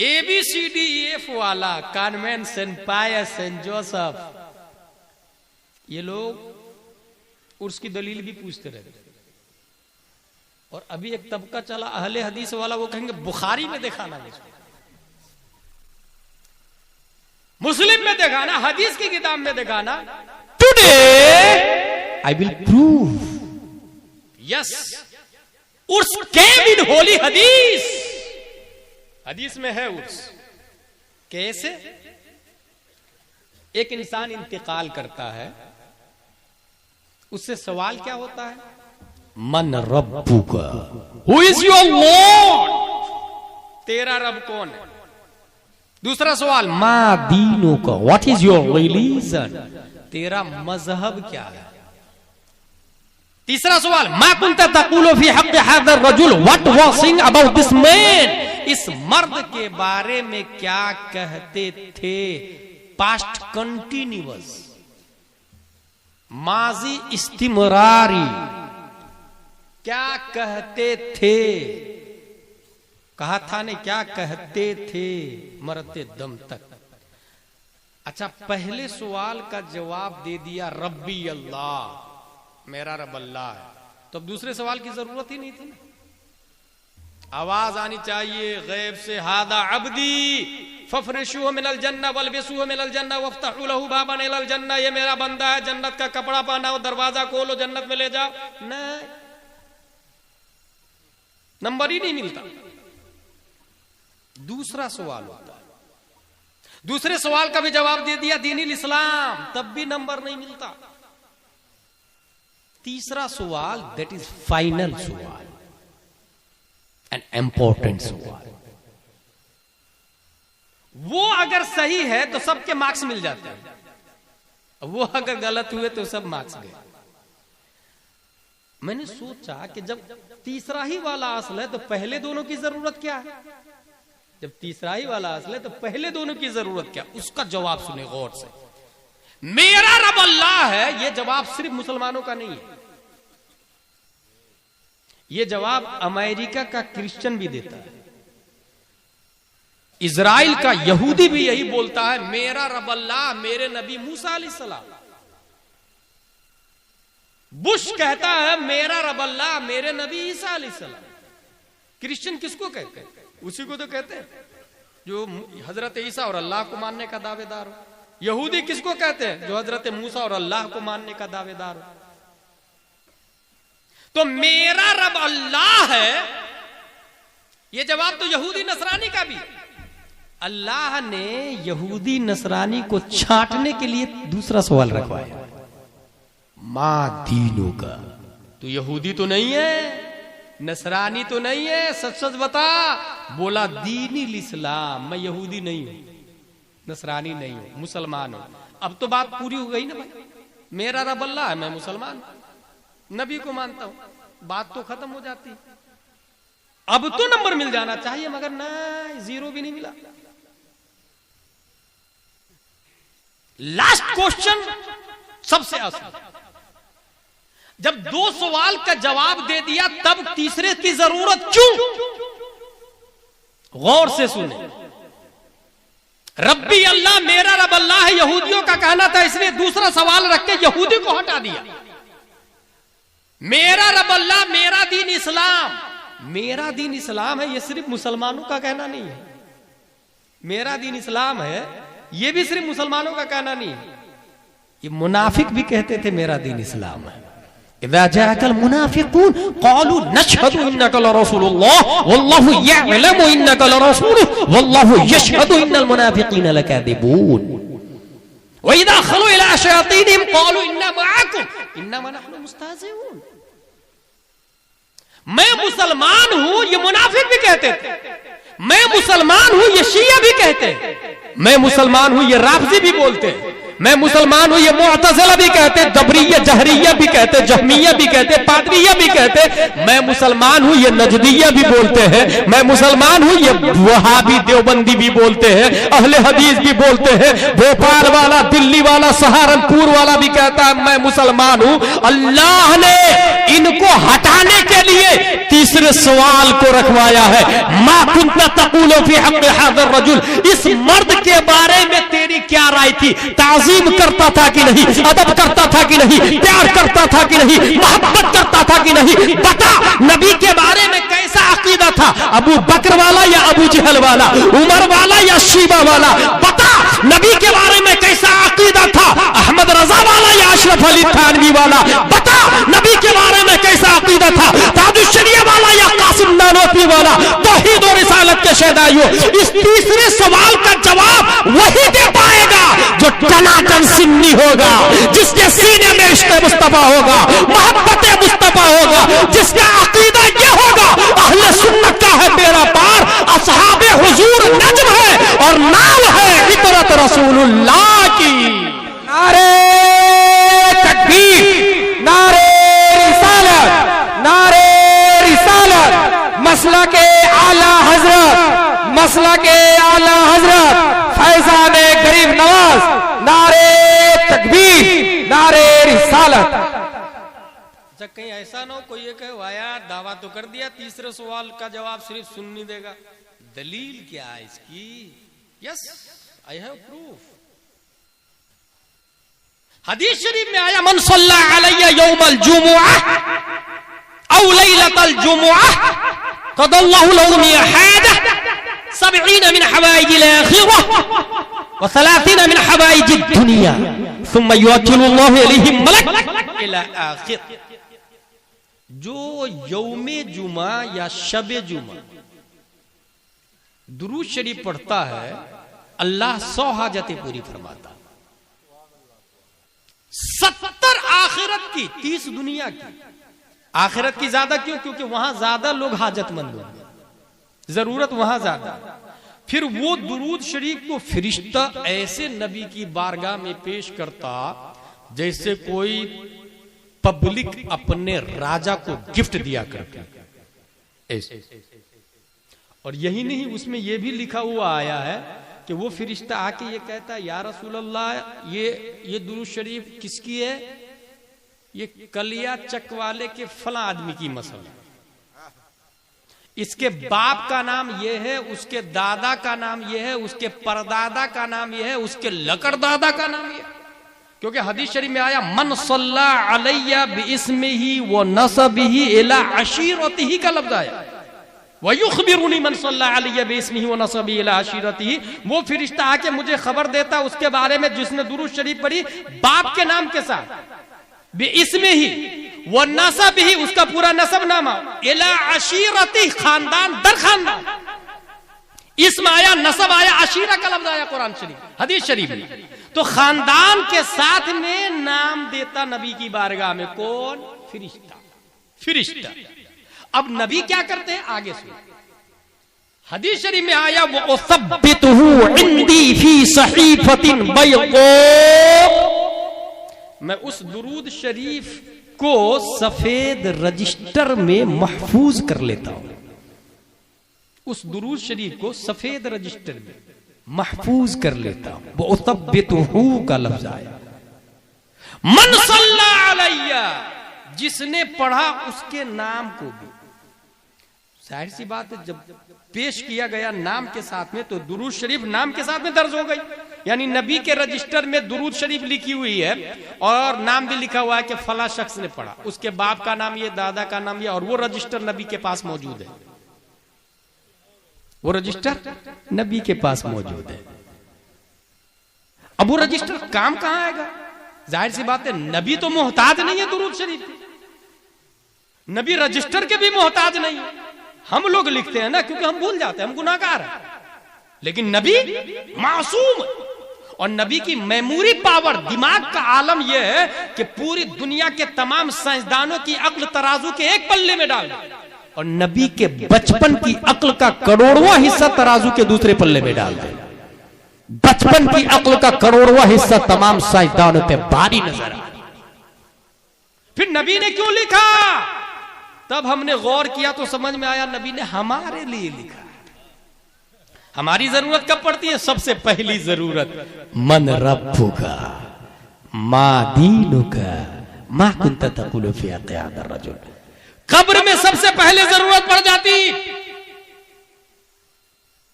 ABCDEF वाला convent saint Pius saint Joseph, ये लोग उर्स की दलील भी पूछते रहते। और अभी एक तबका चला अहले हदीस वाला, वो कहेंगे बुखारी में दिखाना, मुस्लिम में दिखाना, हदीस की किताब में दिखाना। Today I will prove, yes, yours came in holy हदीस, हदीस में है उर्स। कैसे? एक इंसान इंतकाल करता है, उससे सवाल क्या होता है? मन रब्बुका, हु इज योर लॉर्ड, तेरा रब कौन है? दूसरा सवाल, मा दीनुका, व्हाट इज योर रिलीजन, तेरा मजहब क्या है? तीसरा सवाल, मा कुंता तक़ूलु फी हक़्क़ि हाज़ा रजुल, what was saying about this man, इस मर्द के बारे में क्या कहते थे? पास्ट कंटिन्यूअस, माजी इस्तिमरारी, क्या कहते थे? कहा था ने क्या कहते थे मरते दम तक। अच्छा, पहले सवाल का जवाब दे दिया रब्बी अल्लाह, मेरा रब अल्लाह है, तो अब दूसरे सवाल की जरूरत ही नहीं थी। आवाज आनी चाहिए गैब से, हादा अब्दी फफरिशूहु मिनल जन्नह वल्बिसूहु मिनल जन्नह वफ्तहू लहू बाबन इलल जन्नह, ये मेरा बंदा है, जन्नत का कपड़ा पहनाओ, दरवाजा खोलो, जन्नत में ले जाओ। नहीं, नंबर ही नहीं मिलता। दूसरा सवाल होता है, दूसरे सवाल का भी जवाब दे दिया दीनिल इस्लाम, तब भी नंबर नहीं मिलता। तीसरा सवाल, दैट इज फाइनल सवाल एंड इंपॉर्टेंट सवाल, वो अगर सही है तो सबके मार्क्स मिल जाते हैं, वो अगर गलत हुए तो सब मार्क्स गए। मैंने सोचा कि जब तीसरा ही वाला असल है तो पहले दोनों की जरूरत क्या है? जब तीसरा ही वाला असल है तो पहले दोनों की जरूरत क्या? उसका जवाब सुने गौर से। मेरा रब अल्लाह है, यह जवाब सिर्फ मुसलमानों का नहीं है, यह जवाब अमेरिका का क्रिश्चियन भी देता है, इजराइल का यहूदी भी यही बोलता है, मेरा रब अल्लाह, मेरे नबी मूसा अलैहिस्सलाम। बुश कहता है मेरा रब अल्लाह, मेरे नबी ईसा अलैहिस्सलाम। क्रिश्चियन किसको कहते हैं? उसी को तो कहते हैं जो हजरत ईसा और अल्लाह को मानने का दावेदार हो। यहूदी किसको कहते हैं? जो हजरत मूसा और अल्लाह को मानने का दावेदार हो। तो मेरा रब अल्लाह है, यह जवाब तो यहूदी नसरानी का भी। अल्लाह ने यहूदी नसरानी को छांटने के लिए दूसरा सवाल रखवाया, मां दीनों का, तू यहूदी तो नहीं है, नसरानी तो नहीं है, सच सच बता। बोला दीनिल इस्लाम, मैं यहूदी नहीं हूं, नसरानी नहीं हूं, मुसलमान हूं। अब तो बात पूरी हो गई ना भाई, मेरा रब अल्लाह है, मैं मुसलमान हूं, नबी को मानता हूं, बात तो खत्म हो जाती। अब तो नंबर मिल जाना चाहिए, मगर नहीं, जीरो भी नहीं मिला। लास्ट क्वेश्चन सबसे आसान, जब दो सवाल का जवाब दे दिया तब तीसरे की जरूरत क्यों? गौर से सुने। रब्बी अल्लाह, मेरा रब अल्लाह है, यहूदियों का कहना था, इसलिए दूसरा सवाल रख के यहूदी को हटा दिया। मेरा रब अल्लाह, मेरा दीन इस्लाम, मेरा दीन इस्लाम है, यह सिर्फ मुसलमानों का कहना नहीं है। मेरा दीन इस्लाम है, यह भी सिर्फ मुसलमानों का कहना नहीं है, ये मुनाफिक भी कहते थे मेरा दीन इस्लाम है। इज़ा जाअकल मुनाफिकून क़ालू नशहदु इन्नका लरसूलुल्लाह वल्लाहु यअलमु इन्नका लरसूलुहु वल्लाहु यशहदु इन्नल मुनाफिकीन लकादिबून व इज़ा खलू इला शयातीनिहिम क़ालू इन्ना मअकुम इन्नमा नहनु मुस्तहज़िऊन। मैं मुसलमान हूं, ये मुनाफिक भी कहते थे। मैं मुसलमान हूं, ये शिया भी कहते हैं। मैं मुसलमान हूं, ये राफ़ज़ी भी बोलते हैं। मैं मुसलमान हूं, ये मुअतज़िला भी कहते, जबरिया जहरिया भी कहते, जहमिया भी कहते, पादरिया भी कहते। मैं मुसलमान हूं, ये नजदिया भी बोलते हैं। मैं मुसलमान हूं, ये वहाबी देवबंदी भी बोलते हैं, अहले हदीस भी बोलते हैं। भोपाल वाला, दिल्ली वाला, सहारनपुर वाला भी कहता है मैं मुसलमान हूं। अल्लाह ने इनको हटाने के लिए तीसरे सवाल को रखवाया है। मा कुन्ता तक़ूलु फी हक़्क़ि हाज़ा रजुल, इस मर्द के बारे में तेरी क्या राय थी? ताज़ीम करता था कि नहीं, अदब करता था कि नहीं, प्यार करता था कि नहीं, मोहब्बत करता था कि नहीं? बता, नबी के बारे में कैसा अकीदा था? अबू बकर वाला या अबू जहल वाला, उमर वाला या शीबा वाला? बता, नबी के बारे में कैसा अकीदा था? अहमद रजा वाला या अशरफ अली थानवी वाला? बता, नबी के बारे में कैसा अकीदा था? ताजुश्शरिया वाला या कासिम नानोती वाला? तौहीद और रिसालत के शहदाइयों, इस तीसरे सवाल का जवाब वही दे पाएगा जो टनाटन सुन्नी होगा, जिसके सीने में इश्क़ मुस्तफा होगा, मोहब्बत मुस्तफा होगा, जिसका अकीदा ये होगा अहले सुन्नत का है बेड़ा पार, असहाबे हुजूर नज्म है और नाम है इतरत रसूलुल्लाह की। नारे तकबीर, नारे रिसालत, नारे रिसालत, मसला के आला हजरत, मसला के आला हजरत फैजान गरीब नवाज, नारे तकबीर, नारे रिसालत। कहीं ऐसा ना हो कोई ये कहे आया दावा तो कर दिया, तीसरे सवाल का जवाब सिर्फ सुन्नी देगा, दलील क्या है इसकी? Yes, I have proof. हदीस शरीफ में आया, मन सल्ला अलैया यौमल जुमुआ औ लैलतल जुमुआ क़दल्लाहु लहु मिन हाजा 70 मिन हवाइजिल आखिरह व 30 मिन हवाइजिद दुनिया सुम्मा युअक्किलुल्लाहु अलैहि मलक इला आखिर। जो यौमे जुमा या शबे जुमा दुरूद शरीफ पढ़ता है, अल्लाह 100 हाजतें पूरी फरमाता। 70 आखिरत की, 30 दुनिया की। आखिरत की ज्यादा क्यों? क्योंकि वहां ज्यादा लोग हाजतमंद होंगे, जरूरत वहां ज्यादा। फिर वो दुरूद शरीफ को फरिश्ता ऐसे नबी की बारगाह में पेश करता जैसे कोई पब्लिक अपने राजा को गिफ्ट दिया करते ऐसे। और यही नहीं, उसमें यह भी लिखा हुआ आया है कि वो फरिश्ता आके ये कहता है, या रसूल अल्लाह, ये दुरूद शरीफ किसकी है? ये कलिया चक वाले के फला आदमी की मसल है। इसके बाप का नाम ये है, उसके दादा का नाम ये है, उसके परदादा का नाम ये है, उसके लकड़दादा का नाम ये है। क्योंकि हदीस शरीफ में आया, मन सल्ला अलैया बिइस्मिही व नसबिही इला अशीरतिही का लफ्ज आया। व युखबिरुनी मन सल्ला अलैया बिइस्मिही व नसबिही इला अशीरतिही। वो फरिश्ता आके मुझे खबर देता उसके बारे में जिसने दुरूद शरीफ पढ़ी बाप के नाम के साथ, बिइस्मिही व नसबिही, उसका पूरा नसब नामा, इला अशीरतिही, खानदान दर खानदान। इसमें आया, नसब आया, अशीरा का लफ्ज आया कुरान शरीफ, हदीस शरीफ में। तो खानदान के साथ में नाम देता नबी की बारगाह में कौन? फरिश्ता, फरिश्ता। अब नबी क्या करते हैं? आगे सुनो, हदीस शरीफ में आया, वो उसब्बितहु इंदी फी सहीफतिन बैक़ा, मैं उस दुरूद शरीफ को सफेद रजिस्टर में महफूज कर लेता हूं। उस दुरूद शरीफ को सफेद रजिस्टर में महफूज कर लेता हूं। वो उसब्बितहु का लफ्ज आया। मन सल्ला अलैया, जिसने पढ़ा उसके नाम को भी, जाहिर सी बात है, जब पेश किया गया नाम के साथ में तो दुरूद शरीफ नाम के साथ में दर्ज हो गई। यानी नबी के रजिस्टर में दुरूद शरीफ लिखी हुई है और नाम भी लिखा हुआ है कि फला शख्स ने पढ़ा, उसके बाप का नाम ये, दादा का नाम ये, और वो रजिस्टर नबी के पास मौजूद है। वो रजिस्टर नबी के पास मौजूद है। अब वो रजिस्टर काम कहां आएगा? जाहिर सी बात है, नबी तो मोहताज नहीं है दुरूद शरीफ, नबी रजिस्टर के भी मोहताज नहीं है। हम लोग लिखते हैं ना क्योंकि हम भूल जाते हैं, हम गुनाहगार हैं, लेकिन नबी मासूम। और नबी की मेमोरी पावर, दिमाग का आलम यह है कि पूरी दुनिया के तमाम साइंसदानों की अक्ल तराजू के एक पल्ले में डाल, और नबी के बचपन की अक्ल का करोड़वां हिस्सा तराजू के दूसरे पल्ले में डाल दे। बचपन की अक्ल का करोड़वां हिस्सा तमाम साइंसदानों पे भारी नजर आ। फिर नबी ने क्यों लिखा? तब हमने गौर किया तो समझ में आया, नबी ने हमारे लिए लिखा। हमारी जरूरत कब पड़ती है? सबसे पहली जरूरत, मन रब्बुका मा दीनुका मा कुंता तक़ूलु फी हक़्क़ि हाज़ा रजुल। कब्र में सबसे पहले जरूरत पड़ जाती,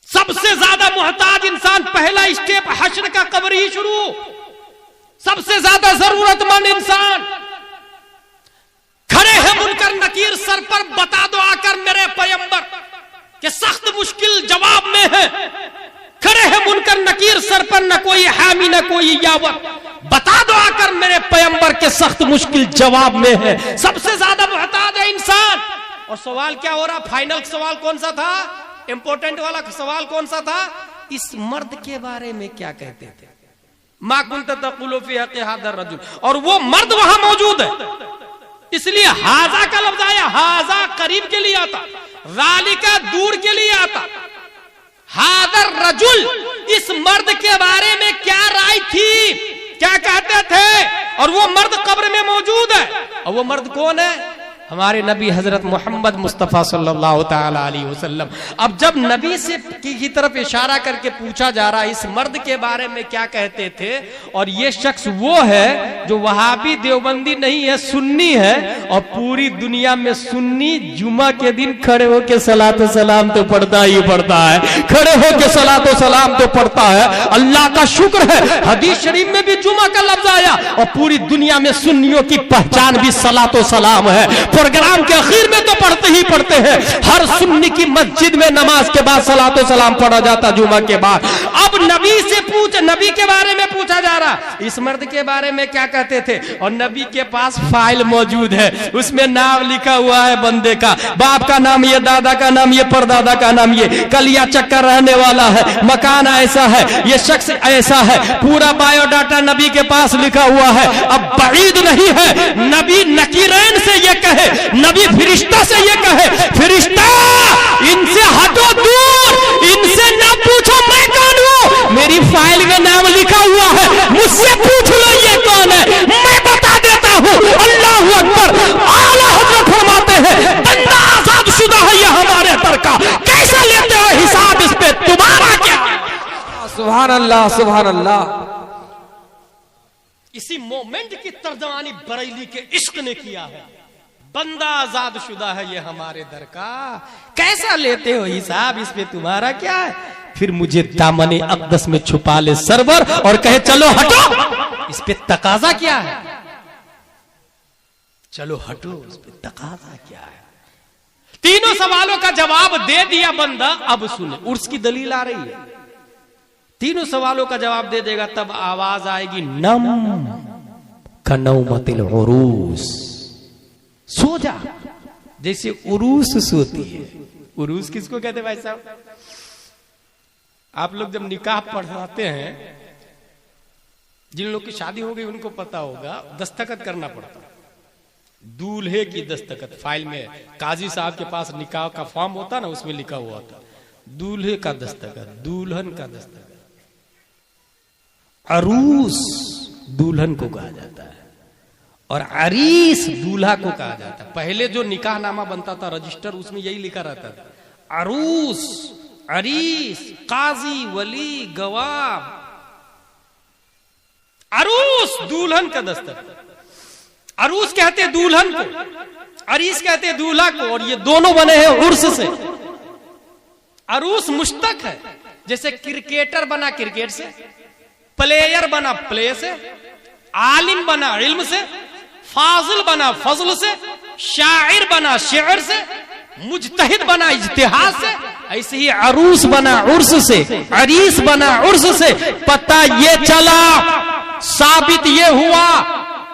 सबसे ज्यादा मोहताज इंसान, पहला स्टेप हश्र का कब्र ही शुरू। सबसे ज्यादा जरूरतमंद इंसान, खड़े हैं मुनकर नकीर सर पर, बता दो आकर मेरे पैगंबर कि सख्त मुश्किल जवाब में है। खड़े हैं मुनकर नकीर सर पर, न कोई हामी न कोई यावर, बता दो आकर मेरे पैगंबर के सख्त मुश्किल जवाब में है। सबसे ज्यादा मोहताज है इंसान। और सवाल क्या हो रहा, फाइनल सवाल कौन सा था, इंपॉर्टेंट वाला सवाल कौन सा था, इस मर्द के बारे में क्या कहते थे, मा कुंता तक़ूलु फी हक़्क़ि हाज़ा रजुल। और वो मर्द वहां मौजूद है, इसलिए हाजा का लफ्ज आया। हाजा करीब के लिए आता, ज़ालिका दूर के लिए आता। हादर रजुल, इस मर्द के बारे में क्या राय थी, क्या कहते थे। और वो मर्द कब्र में मौजूद है। और वो मर्द कौन है, हमारे नबी हजरत मोहम्मद मुस्तफ़ा सल्लल्लाहु ताला अलैहि वसल्लम। अब जब नबी से की तरफ इशारा करके पूछा जा रहा है इस मर्द के बारे में क्या कहते थे, और ये शख्स वो है जो वहाबी देवबंदी नहीं है, सुन्नी है, और पूरी दुनिया में सुन्नी जुमा के दिन खड़े होके सलात सलाम तो पढ़ता ही पढ़ता है, खड़े होके सलात सलाम तो पढ़ता है। अल्लाह का शुक्र है हदीस शरीफ में भी जुमा का लफ्ज आया, और पूरी दुनिया में सुन्नियों की पहचान भी सलात सलाम है। प्रोग्राम के आखिर में तो पढ़ते ही पढ़ते हैं, हर सुन्नी की मस्जिद में नमाज के बाद सलातो सलाम पढ़ा जाता जुमा के बाद। अब नबी से नबी के बारे में पूछा जा रहा, इस मर्द के बारे में क्या कहते थे। और नबी के पास फाइल मौजूद है, उसमें नाम लिखा हुआ है बंदे का, बाप का नाम ये, दादा का नाम ये, परदादा का नाम ये, कलिया चक्कर रहने वाला है, मकान ऐसा है, ये शख्स ऐसा है, पूरा बायोडाटा नबी के पास लिखा हुआ है। अब बईद नहीं है नबी नकीरैन से ये कहे, नबी फिरिश्ता से ये कहे, फिरिश्ता इनसे हटो दूर, इनसे ना पूछो मैं कौन हूं, मेरी फाइल में नाम लिखा हुआ है, मुझसे पूछ लो ये कौन है, मैं बता देता हूं। अल्लाहू अकबर। आला हज़रत फरमाते हैं बंदा आजाद शुदा है ये हमारे दर का, कैसे लेते हो हिसाब इस पे, तुम्हारा क्या। सुभान अल्लाह, सुभान अल्लाह। इसी मोमेंट की तर्जमानी बरेली के इश्क ने किया है, बंदा आजाद शुदा है ये हमारे दर का, कैसा लेते हो हिसाब इस पे, तुम्हारा क्या है। फिर मुझे दामने अक़दस में छुपा ले सरवर, और कहे चलो हटो, इस पे तकाजा क्या है, चलो हटो, इस पे तकाजा क्या है। तीनों सवालों का जवाब दे दिया बंदा। अब सुने, उर्स की दलील आ रही है, तीनों सवालों का जवाब दे देगा तब आवाज आएगी नम कनौमतिल उरूस, सो जा जैसे उरूस सोती है। उरूस किसको कहते हैं भाई साहब, आप लोग जब निकाह पढ़ाते हैं, जिन लोग की शादी हो गई उनको पता होगा, दस्तखत करना पड़ता है, दूल्हे की दस्तखत। फाइल में काजी साहब के पास निकाह का फॉर्म होता ना, उसमें लिखा हुआ था दूल्हे का दस्तखत, दुल्हन का दस्तखत। अरूस दुल्हन को कहा जाता है, और अरीस दूल्हा को कहा जाता है। पहले जो निकाह नामा बनता था रजिस्टर, उसमें यही लिखा रहता था, अरूस, अरीस, काजी, वली, गवाह। अरूस दुल्हन का दस्तखत, अरूस कहते हैं दुल्हन को, अरीस कहते हैं दूल्हा को, और ये दोनों बने हैं उर्स से। अरूस मुश्तक है, जैसे क्रिकेटर बना क्रिकेट से, प्लेयर बना प्ले से, आलिम बना इल्म से, फाजिल बना फजल से, शायर बना शेर से, मुजतहिद बना इज्तिहाद से। ऐसे ही अरूस बना उर्स से, अरीस बना उर्स से। पता ये चला, साबित ये हुआ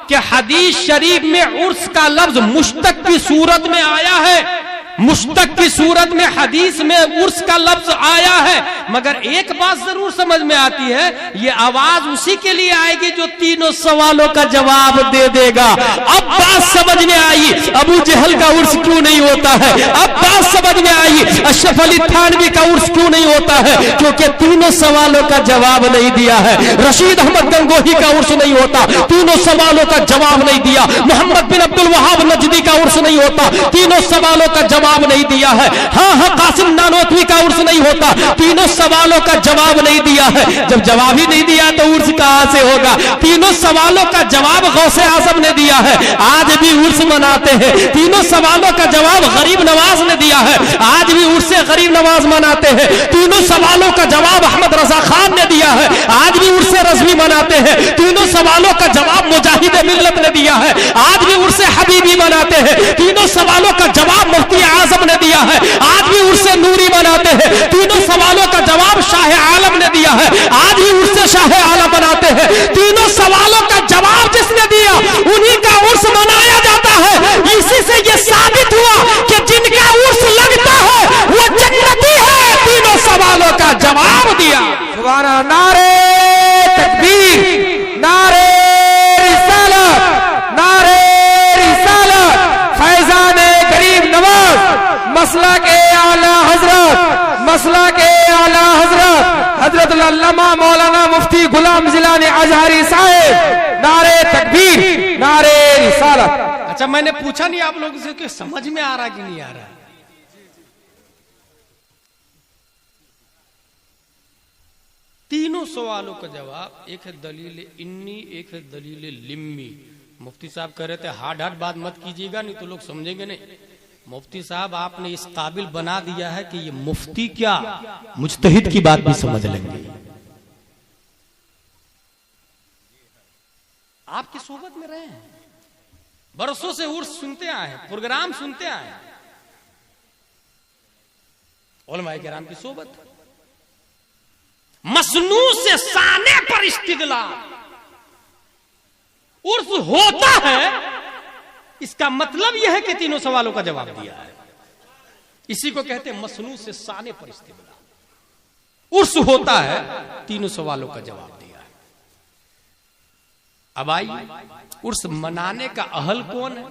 कि हदीस शरीफ में उर्स का लफ्ज मुश्तक की सूरत में आया है, मुश्तक की सूरत में हदीस में उर्स का लफ्ज आया है। मगर एक बात जरूर समझ में आती है, ये आवाज उसी के लिए आएगी जो तीनों सवालों का जवाब दे देगा। अब बात समझ में आई अबू जहल का उर्स क्यों नहीं होता है, अब बात समझ में आई अशरफ अली थानवी का उर्स क्यों नहीं होता है, क्योंकि तीनों सवालों का जवाब नहीं दिया है। रशीद अहमद गंगोही का उर्स नहीं होता, तीनों सवालों का जवाब नहीं दिया। मोहम्मद बिन अब्दुल वहाब नजदी का उर्स नहीं होता, तीनों सवालों का जवाब नहीं दिया है। हाँ, कासिम नानो मौलवी का उर्स नहीं होता। तीनों सवालों का जवाब नहीं दिया है, जब जवाब ही नहीं दिया तो उर्स कहां से होगा। तीनों सवालों का जवाब गौसे आजम ने दिया है, आज भी उर्स मनाते हैं। तीनों सवालों का जवाब गरीब नवाज ने दिया है, आज भी उर्स गरीब नवाज मनाते हैं। तीनों सवालों का जवाब अहमद रजा खान ने दिया है, आज भी उर्स रज़वी मनाते हैं। तीनों सवालों का जवाब मुजाहिद मिल्लत ने दिया है, आज भी उर्स हबीबी मनाते हैं। तीनों सवालों का जवाब मुफ्ती आजम ने दिया है, आज भी उर्स नूरी मनाते हैं। तीनों सवालों का जवाब शाह आलम ने दिया है, आज भी उर्स शाह आलम मनाते हैं। तीनों सवालों का जवाब जिसने दिया उन्हीं का उर्स मनाया जाता है। इसी से यह साबित हुआ कि जिनका उर्स लगता है वो जन्नती है, तीनों सवालों का जवाब दिया। सुभान अल्लाह। नारे तकबीर, नारे रिसालत, नारे रिसालत, फैजान गरीब नवाज, मसला के आला हजरत, मसला के आला हजरत हजरत अल्लामा मौलाना मुफ्ती गुलाम जिलानी अजहरी साहब। नारे तकबीर, नारे रिसालत। अच्छा, मैंने पूछा नहीं आप लोगों से कि समझ में आ रहा कि नहीं आ रहा। तीनों सवालों का जवाब, एक है दलील इन्नी, एक है दलील लिम्मी। मुफ्ती साहब कह रहे थे हार्ड हार्ड बात मत कीजिएगा, नहीं तो लोग समझेंगे नहीं। मुफ्ती साहब आपने इस काबिल बना दिया है कि ये मुफ्ती क्या मुज्तहिद की बात भी समझ लेंगे। आपकी सोबत में रहे हैं, बरसों से उर्स सुनते आए हैं, प्रोग्राम सुनते आए हैं, उलमाए किराम की सोबत। मसनू से साने पर इस्तिदलाल, उर्स होता है, इसका मतलब यह है कि तीनों सवालों का जवाब दिया है। इसी को कहते हैं मसनू से साने पर इस्तिदलाल। उर्स होता है, तीनों सवालों का जवाब दिया है। अब आइए, उर्स मनाने का अहल कौन है?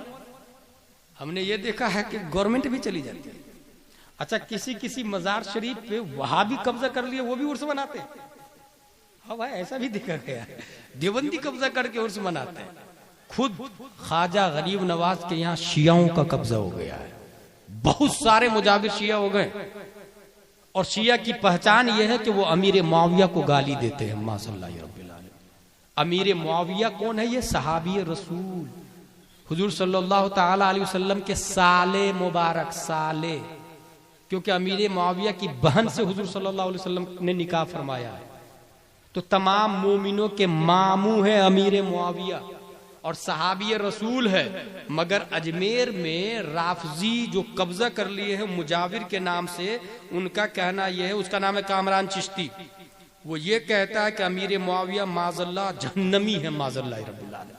हमने ये देखा है कि गवर्नमेंट भी चली जाती है। अच्छा, किसी किसी मजार शरीफ पे वहां भी कब्जा कर लिए, वो भी उर्स मनाते हैं। हाँ भाई, ऐसा भी देखा गया है, देवबंदी कब्जा करके उर्स मनाते हैं। खुद ख्वाजा गरीब नवाज के यहाँ शियाओं का कब्जा हो गया है, बहुत सारे मुजाबिर शिया हो गए। और शिया की पहचान यह है कि वो अमीर मुआविया को गाली देते हैं। माशअल्लाह रब्बिल आलमीन। अमीर मुआविया कौन है? ये सहाबी रसूल हुजूर सल्लल्लाहु ताला अलैहि वसल्लम के साले मुबारक, साले, क्योंकि अमीर मुआविया की बहन से हुजूर सल्लल्लाहु अलैहि वसल्लम ने निकाह फरमाया है। तो तमाम मोमिनों के मामू है अमीर मुआविया और सहाबी रसूल है। मगर अजमेर में राफजी जो कब्जा कर लिए हैं मुजाविर के नाम से, उनका कहना यह है, उसका नाम है कामरान चिश्ती, वो ये कहता है कि अमीर मुआविया माज़ल्लाह जहन्नमी है, माज़ल्लाह रब्बिल आलमीन।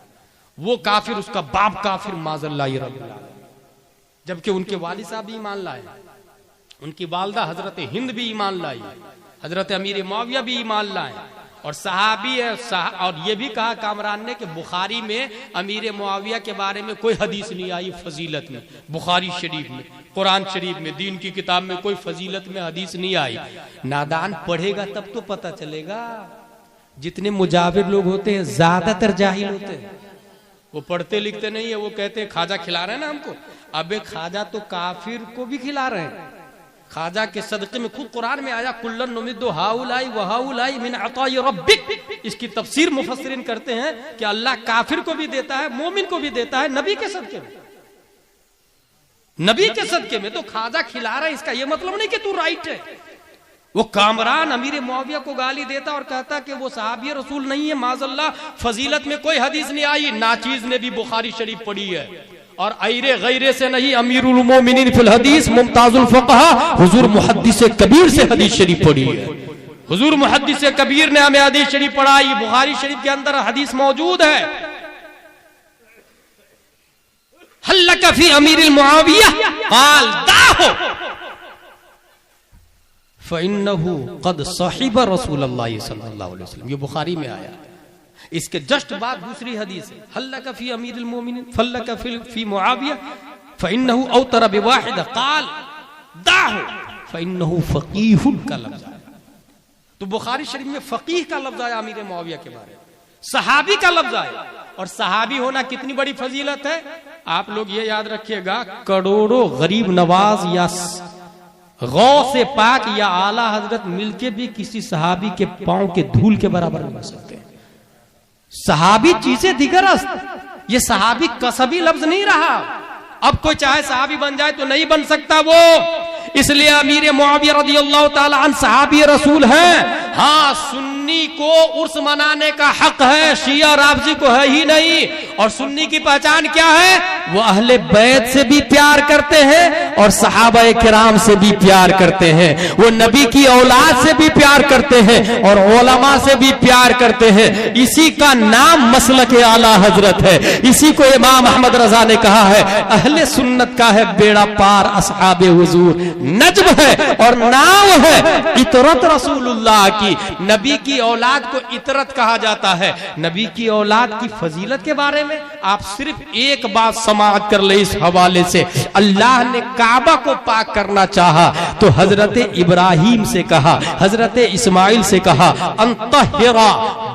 वो काफिर, उसका बाप काफिर, माज़ल्लाह रब्बिल आलमीन। जबकि उनके वालिद साहब भी ईमान लाए, उनकी वालदा हजरत हिंद भी ईमान लाई, हजरत अमीर मुआविया भी ईमान लाए और सहाबी है। और ये भी कहा कामरान ने कि बुखारी में अमीर मुआविया के बारे में कोई हदीस नहीं आई फजीलत में। बुखारी शरीफ में, कुरान शरीफ में, दीन की किताब में कोई फजीलत में हदीस नहीं आई। नादान पढ़ेगा तब तो पता चलेगा। जितने मुजाविर लोग होते हैं ज्यादातर जाहिल होते हैं, वो पढ़ते लिखते नहीं है। वो कहते हैं खाजा खिला रहे हैं ना हमको। अबे खाजा तो काफिर को भी खिला रहे हैं। खाजा के सदक़े में खुद कुरान में आया कुल्लन नुमिद्दु हाउलाई व हाउलाई मिन अताई रब्बिक। इसकी तफसीर मुफस्सिरीन करते हैं कि अल्लाह काफिर को भी देता है, मोमिन को भी देता है, नबी के सदक़े में, नबी के सदक़े में। तो खाजा खिला रहा है, इसका यह मतलब नहीं कि तू राइट है। वो कामरान अमीर मुआविया को गाली देता और कहता कि वो सहाबी रसूल नहीं है, माज़ल्लाह, फजीलत में कोई हदीस नहीं आई। नाचीज ने भी बुखारी शरीफ पढ़ी है और ऐरे गैरे से नहीं, अमीरुल मोमिनीन फिल हदीस मुमताजुल फक़हा हुजूर मुहद्दिस कबीर से हदीस शरीफ पढ़ी है। हुजूर मुहद्दिस कबीर ने हमें हदीस शरीफ पढ़ाई। बुखारी शरीफ के अंदर हदीस मौजूद है। हल्लक फी अमीरिल मुआविया क़ाल दाहो फ़इन्नहु क़द सहिब रसूलुल्लाह सल्लल्लाहु अलैहि वसल्लम। ये बुखारी में आया। इसके जस्ट बाद दूसरी हदीस है, हल्लक फी अमीरिल मोमिनीन फल्लक फी मुआविया फ़इन्नहु औतर बिवाहिद क़ाल दाहु फ़इन्नहु फ़क़ीहुन का लफ्ज़ आया। तो बुखारी शरीफ में फ़क़ीह का लफ्ज़ आया अमीर मुआविया के बारे में, सहाबी का लफ्ज़ आया। और सहाबी होना कितनी बड़ी फजीलत है। आप लोग ये याद रखिएगा, करोड़ों गरीब नवाज या गौ से पाक या आला हजरत मिलके भी किसी सहाबी के पांव के धूल के बराबर नहीं हो सकते। सहाबी चीजें दिगरस्त, ये सहाबी कसबी लफ्ज नहीं रहा। अब कोई चाहे सहाबी बन जाए तो नहीं बन सकता वो, इसलिए अमीर मुआविया रदियल्लाहु ताला अन्हु सहाबी रसूल हैं। हाँ, सुन्नी को उर्स मनाने का हक है, शिया राफजी को है ही नहीं। और सुन्नी की पहचान क्या है? वो अहले बैत से भी प्यार करते हैं और सहाबा किराम से भी प्यार करते हैं, वो नबी की औलाद से भी प्यार करते हैं और उलमा से भी प्यार करते हैं। इसी का नाम मसलक आला हजरत है। इसी को इमाम अहमद रजा ने कहा है, अहले सुन्नत का है बेड़ा पार असहाबे हुजूर, नज्म है और नाव है इतरत रसूलुल्लाह की। नबी की औलाद को इतरत कहा जाता है। नबी की औलाद की फजीलत के बारे में आप सिर्फ एक बात समाअत कर ले इस हवाले से। अल्लाह ने काबा को पाक करना चाहा तो हजरत इब्राहिम से कहा, हजरत इस्माइल से कहा, अंतहिरा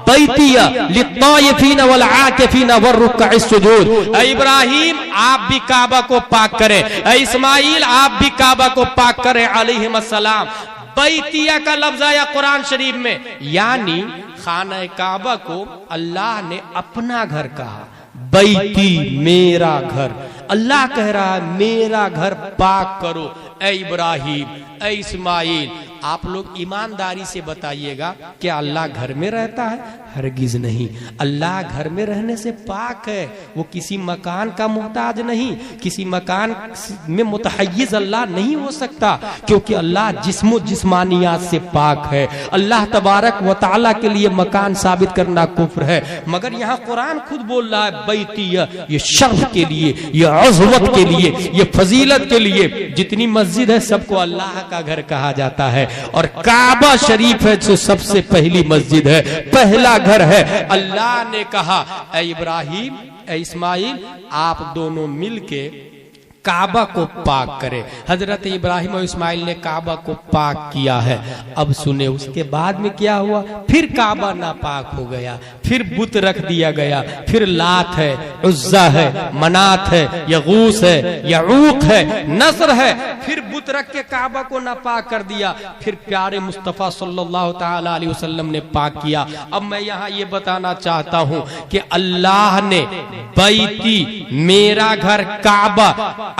बैतिया लित्तायफीन वल आकिफीन वरुक्कअस सुजूद। इब्राहिम आप भी काबा को पाक करें, इस्माइल आप भी काबा को पाक करें अलैहिस्सलाम। बैतिया का लफ्ज आया कुरान शरीफ में, यानी खाना काबा को अल्लाह ने अपना घर कहा। बैती मेरा घर, अल्लाह कह रहा है मेरा घर पाक करो। ए इब्राहिम, ए इस्माइल, आप लोग ईमानदारी से बताइएगा क्या अल्लाह घर में रहता है? हरगिज नहीं। अल्लाह घर में रहने से पाक है, वो किसी मकान का मुहताज नहीं, किसी मकान में मुतहय्यिज अल्लाह नहीं हो सकता, क्योंकि अल्लाह जिस्मो जिस्मानियात से पाक है। अल्लाह तबारक व तआला के लिए मकान साबित करना कुफ्र है। मगर यहाँ कुरान खुद बोल रहा है बैतिया, ये शर्फ के लिए, ये अज़मत के लिए, ये फजीलत के लिए। जितनी मस्जिद है सबको अल्लाह का घर कहा जाता है और काबा शरीफ है जो सबसे पहली मस्जिद है, पहला घर है। अल्लाह ने कहा, ए इब्राहिम, ए इस्माइल, आप दोनों मिलके काबा को पाक करें। हजरत इब्राहिम और इस्माइल ने काबा को पाक किया है। अब सुने उसके बाद में क्या हुआ? फिर काबा नापाक हो गया, फिर बुत रख दिया गया, फिर लात है, उज्जा है, मनात है, यगूस है, यऊक है, नसर है, फिर बुत रख के काबा को नापाक कर दिया। फिर प्यारे मुस्तफा सल्लल्लाहु ताला अलैहि वसल्लम ने पाक किया। अब मैं यहाँ ये बताना चाहता हूँ कि अल्लाह ने बैती मेरा घर काबा,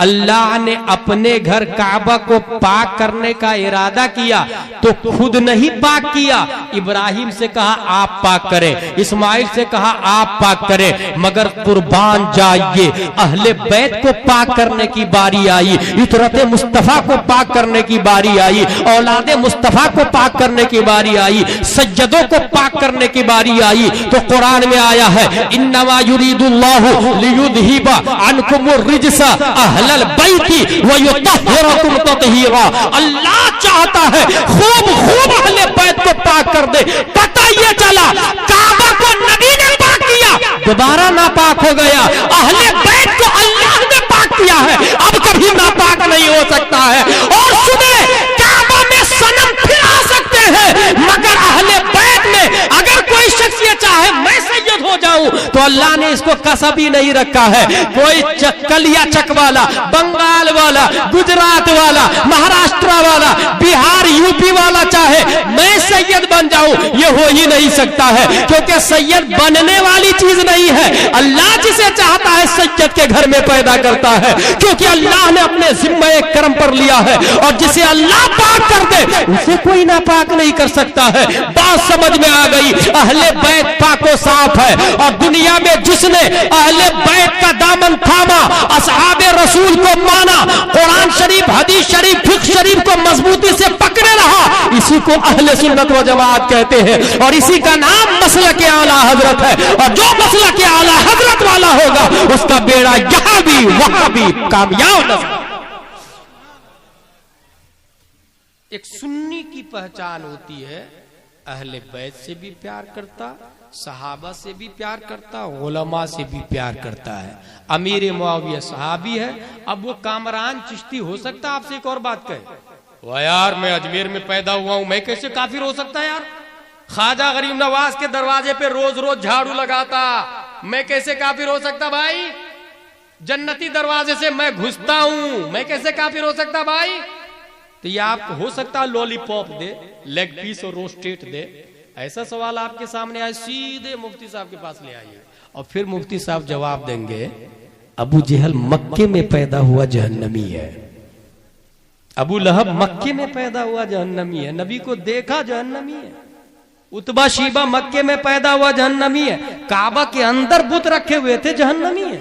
अल्लाह ने अपने घर काबा को पाक करने का इरादा किया तो खुद नहीं पाक किया। इब्राहिम से कहा आप पाक करें, इस्माइल से कहा आप पाक करें, मगर कुर्बान जाइए, अहले बैत को पाक करने की बारी आई, इतरत मुस्तफा को पाक करने की बारी आई, औलादे मुस्तफा को पाक करने की बारी आई, सज्जदों को पाक करने की बारी आई। तो कुरान में आया है, इन्नमा युरीदुल्लाहु लियुज़हिबा अन्कुमुर रिजसा अहलल बैती व युतहिरकुम तत्हीरा। अल्लाह चाहता है खूब खूब अहले बैत को पाक कर दे। पता ये चला काबा को नबी ने पाक किया, दोबारा नापाक हो गया। अहले बैत को अल्लाह ने पाक किया है, अब कभी नापाक नहीं हो सकता है। और सुने, काबा में सनम फिर आ सकते हैं, मगर अहले बैत में अगर कोई शख्स ये चाहे मैं सैयद हो जाऊं तो अल्लाह ने इसको कसब ही नहीं रखा है। कोई कलिया चक वाला, बंगाल वाला, गुजरात वाला, महाराष्ट्र वाला, बिहार यूपी वाला चाहे मैं सैयद बन जाऊं, ये हो ही नहीं सकता है, क्योंकि सैयद बनने वाली चीज नहीं है। अल्लाह जिसे चाहता है सैयद के घर में पैदा करता है, क्योंकि अल्लाह ने अपने जिम्मे एक कर्म पर लिया है और जिसे अल्लाह पाक कर दे उसे कोई नापाक नहीं कर सकता है। बात समझ में आ गई? अहले बैत पाको साफ है और दुनिया में जिसने अहले बैत का दामन थामा, असहाबे रसूल को माना, कुरान शरीफ, हदीस शरीफ, फिक्र शरीफ को मजबूती से पकड़े रहा, इसी को अहले सुन्नत व जमात कहते हैं और इसी का नाम मसलक आला हजरत है। और जो मसलक आला हजरत वाला होगा उसका बेड़ा यहां भी वहां भी कामयाब नजर। एक सुन्नी की पहचान होती है अहले बैत से भी प्यार करता, सहाबा से भी प्यार करता, उलमा से भी प्यार करता है। अमीर मुआविया सहाबी है। अब वो कामरान चिश्ती हो सकता? आपसे एक और बात कहे, वाह यार मैं अजमेर में पैदा हुआ हूं, मैं कैसे काफिर हो सकता यार? ख्वाजा गरीब नवाज के दरवाजे पे रोज रोज झाड़ू लगाता, मैं कैसे काफिर हो सकता भाई? जन्नती दरवाजे से मैं घुसता हूं, मैं कैसे काफिर हो सकता भाई? तो ये आपको हो सकता है लॉलीपॉप दे, लेग पीस और रोस्टेट दे। ऐसा सवाल आपके सामने आए, सीधे मुफ्ती साहब के पास ले आइए और फिर मुफ्ती साहब जवाब देंगे, अबू जहल मक्के में पैदा हुआ जहन्नमी है, अबू लहब मक्के में पैदा हुआ जहन्नमी है, नबी को देखा जहन्नमी है, उतबा शीबा मक्के में पैदा हुआ जहन्नमी है, काबा के अंदर बुत रखे हुए थे जहन्नमी है,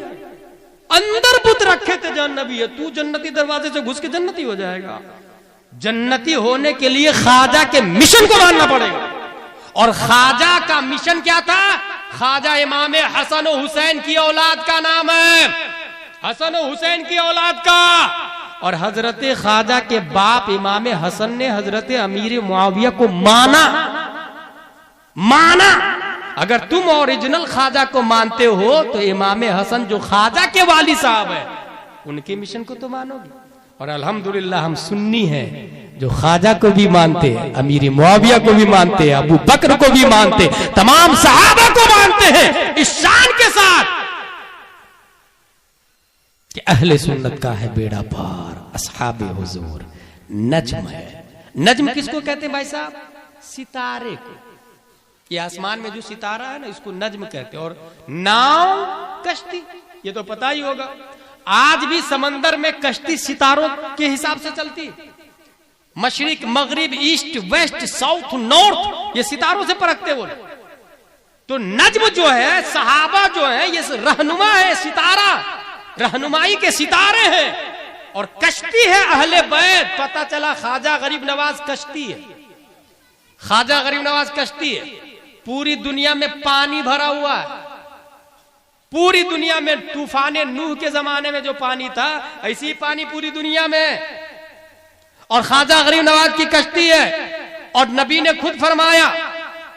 अंदर बुत रखे थे जहन्नमी है। तू जन्नती दरवाजे से घुस के जन्नती हो जाएगा। जन्नती होने के लिए ख्वाजा के मिशन को मानना पड़ेगा। और ख्वाजा का मिशन क्या था? ख्वाजा इमाम हसन और हुसैन की औलाद का नाम है, हसन और हुसैन की औलाद का। और हजरत ख्वाजा के बाप इमाम हसन ने हजरत अमीर मुआविया को माना। अगर तुम ओरिजिनल ख्वाजा को मानते हो तो इमाम हसन जो ख्वाजा के वाली साहब है उनके मिशन को तो मानोगे। और अल्हम्दुलिल्लाह हम सुन्नी हैं जो ख्वाजा को भी मानते हैं, अमीर मुआविया को भी मानते हैं, अबू बकर को भी मानते, तमाम सहाबा को मानते हैं इस शान के साथ कि अहले सुन्नत का है बेड़ा पार, असहाबे हुजूर नज्म है। नज्म किसको कहते हैं भाई साहब? सितारे को। ये आसमान में जो सितारा है ना, इसको नज्म कहते हैं। और नाव कश्ती, ये तो पता ही होगा। आज भी समंदर में कश्ती सितारों के हिसाब से चलती है। मशरिक, मगरिब, ईस्ट, वेस्ट, साउथ, नॉर्थ, ये सितारों से परखते वो। तो नज्म जो है, सहाबा जो है, ये रहनुमा है, सितारा, रहनुमाई के सितारे हैं। और कश्ती है अहले बैत। पता चला ख्वाजा गरीब नवाज कश्ती है, ख्वाजा गरीब नवाज कश्ती है। पूरी दुनिया में पानी भरा हुआ है, पूरी दुनिया में तूफाने नूह के जमाने में जो पानी था ऐसी ही पानी पूरी दुनिया में। और ख्वाजा गरीब नवाज की कश्ती है। और नबी ने खुद फरमाया,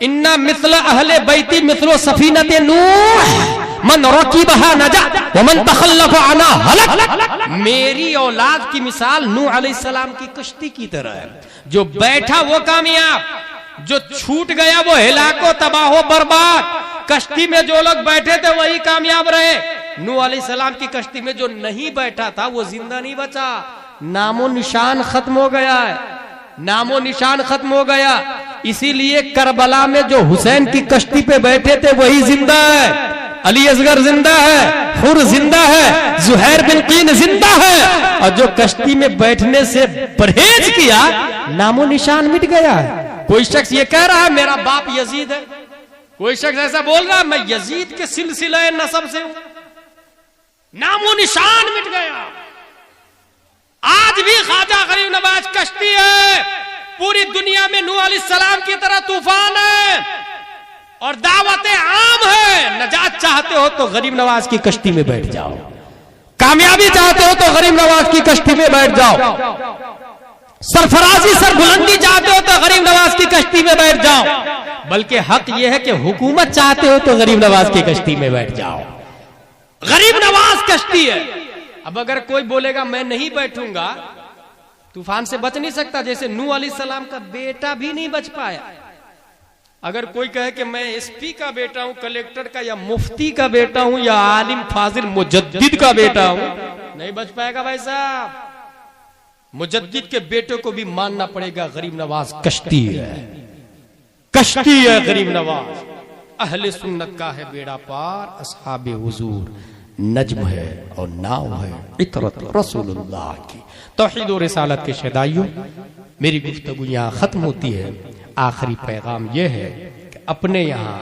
इन्ना मिस्ल अहले बैती मिस्लो सफीनत नूह मन रकीबहा नजा व मन तखल्लफ अना हलक। मेरी औलाद की मिसाल नूह अलैहिस्सलाम की कश्ती की तरह है। जो बैठा वो कामयाब, जो छूट गया वो हिलाको तबाहो बर्बाद। कश्ती में जो लोग बैठे थे वही कामयाब रहे। नूह अलैहिस्सलाम की कश्ती में जो नहीं बैठा था वो जिंदा नहीं बचा, नामो निशान खत्म हो गया है, नामो निशान खत्म हो गया। इसीलिए करबला में जो हुसैन की कश्ती पे बैठे थे वही जिंदा है, अली असगर जिंदा है, हुर जिंदा है, जुहैर बिन कीन जिंदा है। और जो कश्ती में बैठने से परहेज किया, नामो निशान मिट गया है। कोई शख्स ये कह रहा है मेरा बाप यजीद है, कोई शख्स ऐसा बोल रहा है मैं यजीद के सिलसिले नसब से हूं, नामो निशान मिट गया। आज भी ख्वाजा गरीब नवाज कश्ती है, पूरी दुनिया में नूह अलैहिस्सलाम की तरह तूफान है और दावत आम है। नजात चाहते हो तो गरीब नवाज की कश्ती में बैठ जाओ, कामयाबी चाहते हो तो गरीब नवाज की कश्ती में बैठ जाओ, सरफराजी सरबुलंदी चाहते हो तो गरीब नवाज की कश्ती में बैठ जाओ। बल्कि हक यह है कि हुकूमत चाहते हो तो गरीब नवाज की कश्ती में बैठ जाओ। गरीब नवाज कश्ती है। अब अगर कोई बोलेगा मैं नहीं बैठूंगा, तूफान से बच नहीं सकता, जैसे नूह अलैहिस्सलाम का बेटा भी नहीं बच पाया। अगर कोई कहे कि मैं एसपी का बेटा हूं, कलेक्टर का या मुफ्ती का बेटा हूं या आलिम फाजिल मुजद्दिद का बेटा हूं, नहीं बच पाएगा भाई साहब। मुजद्दिद के बेटे को भी मानना पड़ेगा गरीब नवाज कश्ती है, कश्ती है गरीब नवाज। अहले सुन्नत का है बेड़ा पार, असहाबे हुजूर नज्म है और नाव है इतरत रसूलुल्लाह की। तौहीद और रिसालत के शहदाइयों, मेरी गुफ्तगू यहाँ खत्म होती है। आखिरी पैगाम यह है कि अपने यहाँ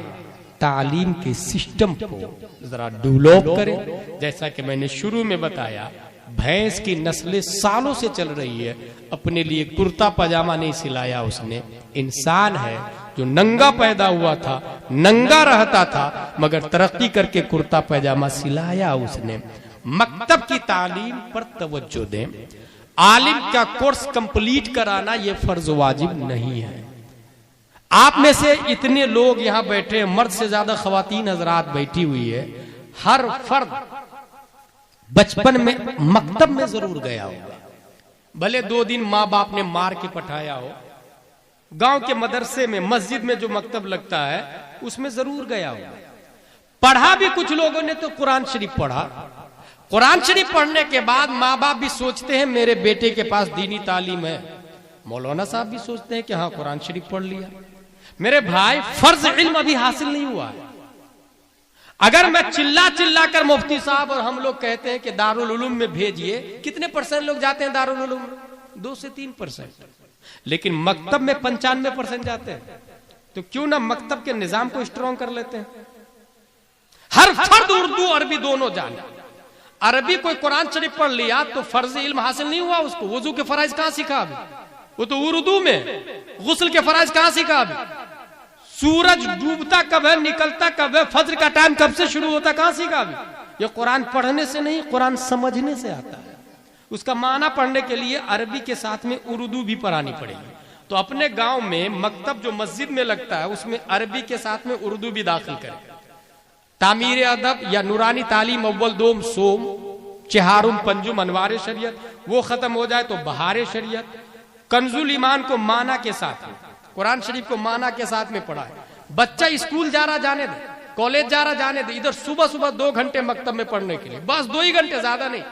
तालीम के सिस्टम को जरा डेवलप करें। जैसा कि मैंने शुरू में बताया, भैंस की नस्लें सालों से चल रही है, अपने लिए कुर्ता पजामा नहीं सिलाया उसने। इंसान है जो नंगा पैदा हुआ था, नंगा रहता था, मगर तरक्की करके कुर्ता पजामा सिलाया उसने। मकतब की तालीम पर तवज्जो दें। आलिम का कोर्स कंप्लीट कराना यह फर्ज वाजिब नहीं है। आप में से इतने लोग यहाँ बैठे हैं, मर्द से ज्यादा खवातीन हजरात बैठी हुई है। हर फर्द बचपन में मकतब में जरूर गया होगा, भले 2 दिन माँ बाप ने मार के पठाया हो। गांव के मदरसे में, मस्जिद में जो मकतब लगता है उसमें जरूर गया होगा। पढ़ा भी कुछ लोगों ने तो कुरान शरीफ पढ़ा। कुरान शरीफ पढ़ने के बाद माँ बाप भी सोचते हैं मेरे बेटे के पास दीनी तालीम है, मौलाना साहब भी सोचते हैं कि हाँ कुरान शरीफ पढ़ लिया। मेरे भाई, फर्ज इल्म अभी हासिल नहीं हुआ है। अगर मैं चिल्ला चिल्ला कर मुफ्ती साहब और हम लोग कहते हैं कि दारुल उलूम में भेजिए, कितने % लोग जाते हैं दारुल उलूम में? 2 से 3%। लेकिन मकतब में 95% जाते हैं। तो क्यों ना मकतब के निजाम को स्ट्रॉन्ग कर लेते हैं। हर फर्द उर्दू अरबी दोनों जाने। अरबी कोई कुरान शरीफ पढ़ लिया तो फर्ज इल्म हासिल नहीं हुआ उसको। वुजू के फराइज कहां सीखा अभी? वो तो उर्दू में। गुस्ल के फराइज कहां सीखा अभी? सूरज डूबता कब है, निकलता कब है, फज्र का टाइम कब से शुरू होता, कहां सीखा अभी? ये कुरान पढ़ने से नहीं, कुरान समझने से आता है। उसका माना पढ़ने के लिए अरबी के साथ में उर्दू भी पढ़ानी पड़ेगी। तो अपने गांव में मकतब जो मस्जिद में लगता है उसमें अरबी के साथ में उर्दू भी दाखिल करें। तामीर अदब या नूरानी तालीम अव्वल दोम सोम चहारुम पंजुम अनवार शरीयत, वो खत्म हो जाए तो बहार शरीयत। कंजुल ईमान को माना के साथ में, कुरान शरीफ को माना के साथ में पढ़ाए। बच्चा स्कूल जा रहा जाने दे, कॉलेज जा रहा जाने दे, इधर सुबह सुबह 2 घंटे मकतब में पढ़ने के लिए, बस 2 ही घंटे, ज्यादा नहीं।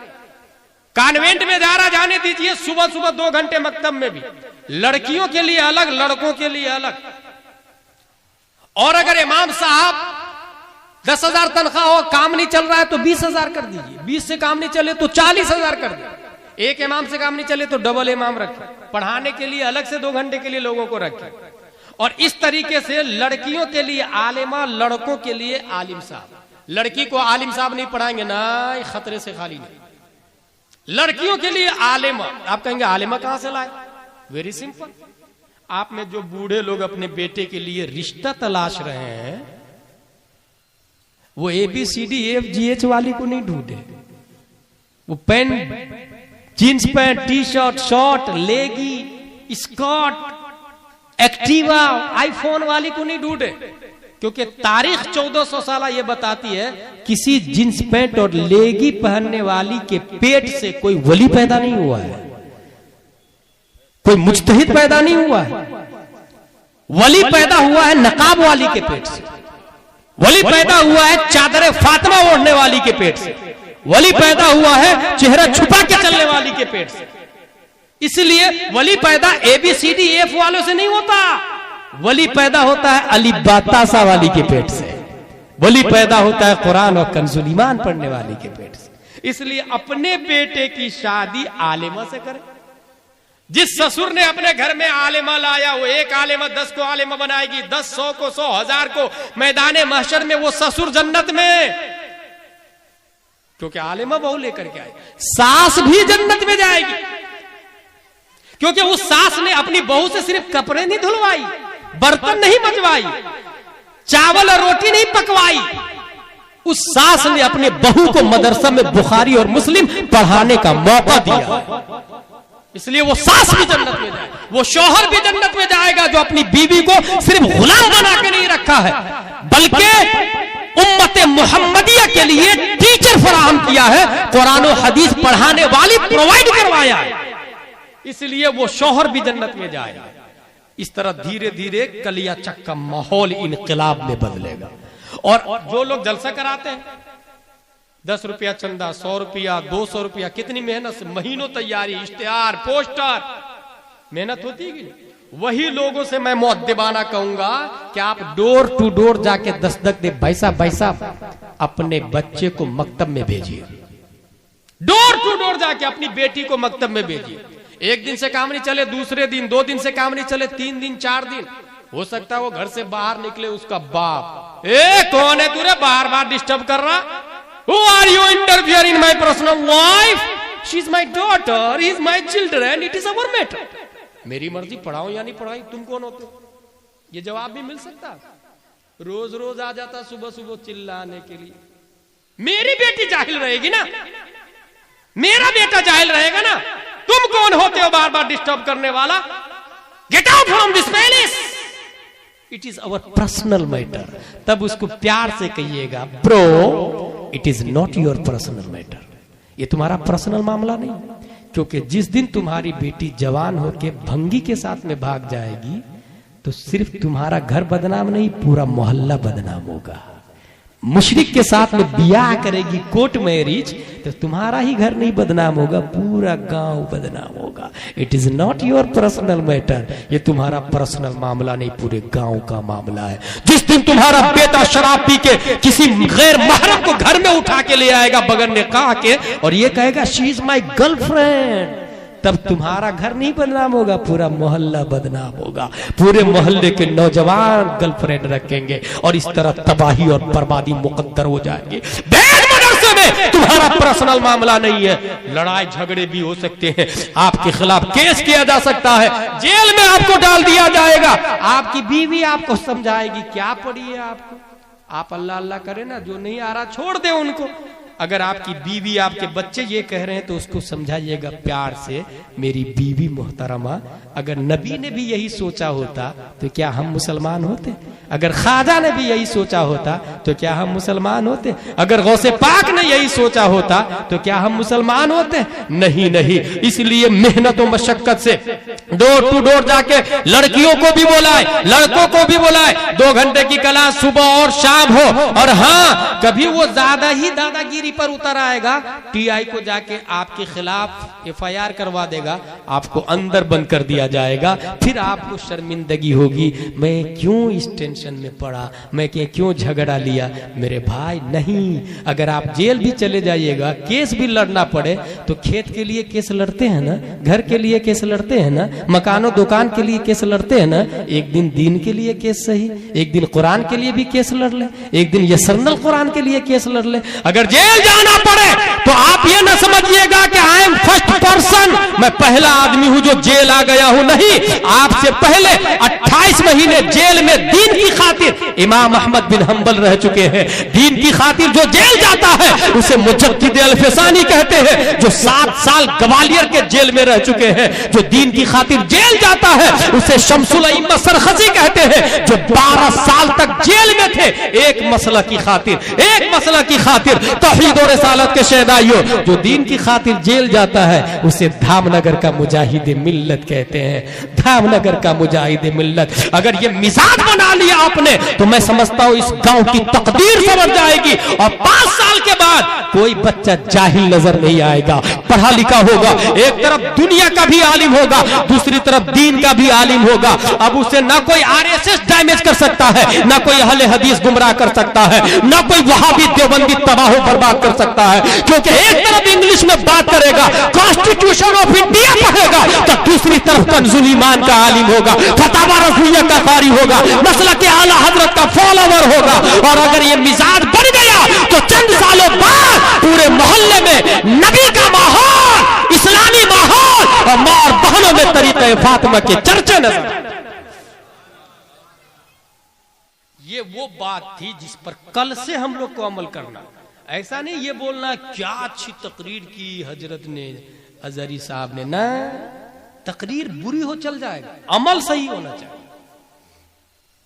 कॉन्वेंट में जा रहा जाने दीजिए, सुबह सुबह 2 घंटे मकतब में भी। लड़कियों के लिए अलग, लड़कों के लिए अलग। और अगर इमाम साहब 10,000 तनख्वाह हो, काम नहीं चल रहा है तो 20,000 कर दीजिए। 20 से काम नहीं चले तो 40,000 कर दीजिए। एक इमाम से काम नहीं चले तो डबल इमाम रखें। पढ़ाने के लिए अलग से 2 घंटे के लिए लोगों को रखें। और इस तरीके से लड़कियों के लिए आलिमा, लड़कों के लिए आलिम साहब। लड़की को आलिम साहब नहीं पढ़ाएंगे ना, खतरे से खाली नहीं। लड़कियों के लिए आलिमा। आप कहेंगे आलिमा कहां से लाए? Very simple. आप में जो बूढ़े लोग अपने बेटे के लिए रिश्ता तलाश रहे हैं, वो ABCDEFGH वाली को नहीं ढूंढे। वो pant, jeans pant, T shirt, short, लेगी, स्कर्ट, एक्टिवा, आईफोन वाली को नहीं ढूंढे। क्योंकि तारीख 1400 साल ये बताती है किसी जींस पैंट और लेगी पहनने वाली के पेट से कोई वली पैदा नहीं हुआ है, कोई मुज्तहिद पैदा नहीं हुआ है। वली पैदा हुआ है नकाब वाली के पेट से। वली पैदा हुआ है चादर फातिमा ओढ़ने वाली के पेट से। वली पैदा हुआ है चेहरा छुपा के चलने वाली के पेट से। इसलिए वली पैदा ABCDEF वालों से नहीं होता। वली पैदा होता है अली बातासा वाली के पेट से। वली पैदा होता है कुरान और कंजुल ईमान पढ़ने वाली के पेट से। इसलिए अपने बेटे की शादी आलिमा से करें। जिस ससुर ने अपने घर में आलिमा लाया, वो एक आलिमा 10 को आलिमा बनाएगी, 10 100 को 100 1000 को मैदान महशर में वो ससुर जन्नत में। क्योंकि आलिमा बहू लेकर के आए। सास भी जन्नत में जाएगी, क्योंकि उस सास ने अपनी बहू से सिर्फ कपड़े नहीं धुलवाई, बर्तन नहीं मजवाई, चावल और रोटी नहीं पकवाई। उस सास ने अपने बहू को मदरसा में बुखारी और मुस्लिम पढ़ाने का मौका दिया। इसलिए वो सास भी जन्नत में जाएगा, वो शौहर भी जन्नत में जाएगा जो अपनी बीवी को सिर्फ गुलाम बना के नहीं रखा है, बल्कि उम्मत मुहम्मदिया के लिए टीचर फराहम किया है, कुरान और हदीस पढ़ाने वाली प्रोवाइड करवाया है। इसलिए वो शौहर भी जन्नत में जाएगा। इस तरह धीरे धीरे कलिया चक का माहौल इनकलाब में बदलेगा। और जो लोग जलसा कराते हैं, 10 रुपया चंदा, 100 रुपया, 200 रुपया, कितनी मेहनत से, महीनों तैयारी, इश्तिहार, पोस्टर, मेहनत होती है कि नहीं? वही लोगों से मैं मुअद्दिबाना कहूंगा कि आप डोर टू डोर जाके दस्तक दे, भाई साहब अपने बच्चे को मकतब में भेजिए। डोर टू डोर जाके अपनी बेटी को मकतब में भेजिए। एक दिन से काम नहीं चले, दूसरे दिन, 2 दिन से काम नहीं चले, 3 दिन 4 दिन, हो सकता है वो घर से बाहर निकले, उसका बाप, कौन है तू रे बार बार डिस्टर्ब कर रहा? Who are you interfering in my personal life? She is my daughter, he is my children, it is our matter. मेरी मर्जी, पढ़ाऊं या नहीं पढ़ाई, तुम कौन होते हो? ये जवाब भी मिल सकता। रोज रोज आ जाता सुबह सुबह चिल्लाने के लिए। मेरी बेटी जाहिल रहेगी ना, मेरा बेटा जाहिल रहेगा ना, तुम कौन होते हो बार बार डिस्टर्ब करने वाला? Get out from this palace, it is our personal matter. तब उसको प्यार से कहिएगा, bro it is not your personal matter, ये तुम्हारा पर्सनल मामला नहीं। क्योंकि जिस दिन तुम्हारी बेटी जवान होके भंगी के साथ में भाग जाएगी तो सिर्फ तुम्हारा घर बदनाम नहीं, पूरा मोहल्ला बदनाम होगा, मुशरिक के साथ में बियाह करेगी, कोर्ट मैरिज, तो तुम्हारा ही घर नहीं बदनाम होगा, पूरा गांव बदनाम होगा। It is not your personal matter, ये तुम्हारा पर्सनल मामला नहीं, पूरे गांव का मामला है। जिस दिन तुम्हारा बेटा शराब पी के किसी गैर महरम को घर में उठा के ले आएगा बगैर निकाह के और ये कहेगा शी इज माई गर्लफ्रेंड, तब तुम्हारा घर नहीं बदनाम होगा, पूरा मोहल्ला बदनाम होगा। पूरे मोहल्ले के नौजवान गर्लफ्रेंड रखेंगे और इस तरह तबाही और बर्बादी मुकद्दर हो जाएगी। मदरसे में तुम्हारा पर्सनल मामला नहीं है, लड़ाई झगड़े भी हो सकते हैं, आपके खिलाफ केस किया जा सकता है, जेल में आपको डाल दिया जाएगा। आपकी बीवी आपको समझाएगी, क्या पड़ी है आपको, आप अल्लाह अल्लाह करें ना, जो नहीं आ रहा छोड़ दे उनको। अगर आपकी बीवी, आपके बच्चे ये कह रहे हैं तो उसको समझाइएगा प्यार से, मेरी बीवी मोहतरमा, अगर नबी ने भी यही सोचा होता तो क्या हम मुसलमान होते? अगर ख्वाजा ने भी यही सोचा होता तो क्या हम मुसलमान होते? अगर गौसे पाक ने यही सोचा होता तो क्या हम मुसलमान होते? नहीं नहीं। इसलिए मेहनत और मशक्कत से डोर टू डोर जाके लड़कियों को भी बुलाए, लड़कों को भी बुलाए, 2 घंटे की क्लास सुबह और शाम हो। और हाँ, कभी वो ज्यादा ही दादागिरी पर उतर आएगा, टीआई को जाके आपके खिलाफ एफआईआर करवा देगा, आपको अंदर बंद कर दिया जाएगा। फिर आपको शर्मिंदगी होगी, मैं क्यों इस टेंशन में पड़ा, मैं क्यों झगड़ा लिया। मेरे भाई नहीं, अगर आप जेल भी चले जाइएगा, केस भी लड़ना पड़े तो खेत के लिए केस लड़ते हैं ना, घर के लिए केस लड़ते हैं ना, मकानों दुकान के लिए केस लड़ते हैं ना। एक दिन दीन के लिए केस सही, एक दिन कुरान के लिए भी केस लड़ ले, एक दिन यसरनल कुरान के लिए केस लड़ ले। अगर जेल जाना पड़े तो आप ये ना समझिएगा कि आई एम फर्स्ट पर्सन, मैं पहला आदमी हूं जो जेल आ गया हूं। नहीं, आपसे पहले 28 महीने जेल में दीन की खातिर इमाम अहमद बिन हंबल रह चुके हैं। दीन की खातिर जो जेल जाता है उसे मुजद्दिद अल-फिसानी कहते हैं, जो 7 साल ग्वालियर के जेल में रह चुके हैं। जो दीन की खातिर जेल जाता है उसे शम्सुल अइम्मा सरखसी कहते हैं, जो 12 साल तक जेल में थे एक मसला की खातिर, एक मसला की खातिर। तौहीद और रिसालत के शहदाइयों, जो दीन की खातिर जेल जाता है उसे धामनगर का मुजाहिद मिल्लत कहते हैं, धामनगर का मुजाहिद मिल्लत। अगर ये मिजाज बना लिया आपने तो मैं समझता हूं इस गांव की तकदीर समझ जाएगी और 5 साल के बाद कोई बच्चा जाहिल नजर नहीं आएगा, पढ़ा लिखा होगा। एक तरफ दुनिया का भी आलिम होगा, दूसरी तरफ दीन का भी आलिम होगा। अब उसे ना कोई आरएसएस डैमेज कर सकता है, ना कोई अहले हदीस गुमराह कर सकता है, ना कोई वहाबी देवबंदी तबाह बर्बाद कर सकता है। क्योंकि एक तरफ इंग्लिश में बात करेगा, कॉन्स्टिट्यूशन ऑफ इंडिया पढ़ेगा, तो दूसरी तरफ कंजुल ईमान का आलिम होगा, फतावा रज़विया का कारी होगा, मसला के आला हजरत का फॉलोवर होगा। और अगर ये मिजाज बन गया तो चंद सालों बाद पूरे मोहल्ले में नबी का माहौल, इस्लामी माहौल और मां और बहनों में तरीक़े फातिमा के चर्चे नजर। ये वो बात थी जिस पर कल से हम लोग को अमल करना। ऐसा नहीं ये बोलना क्या अच्छी तकरीर की हजरत ने, अजहरी साहब ने, ना, तकरीर बुरी हो चल जाएगा, अमल सही होना चाहिए।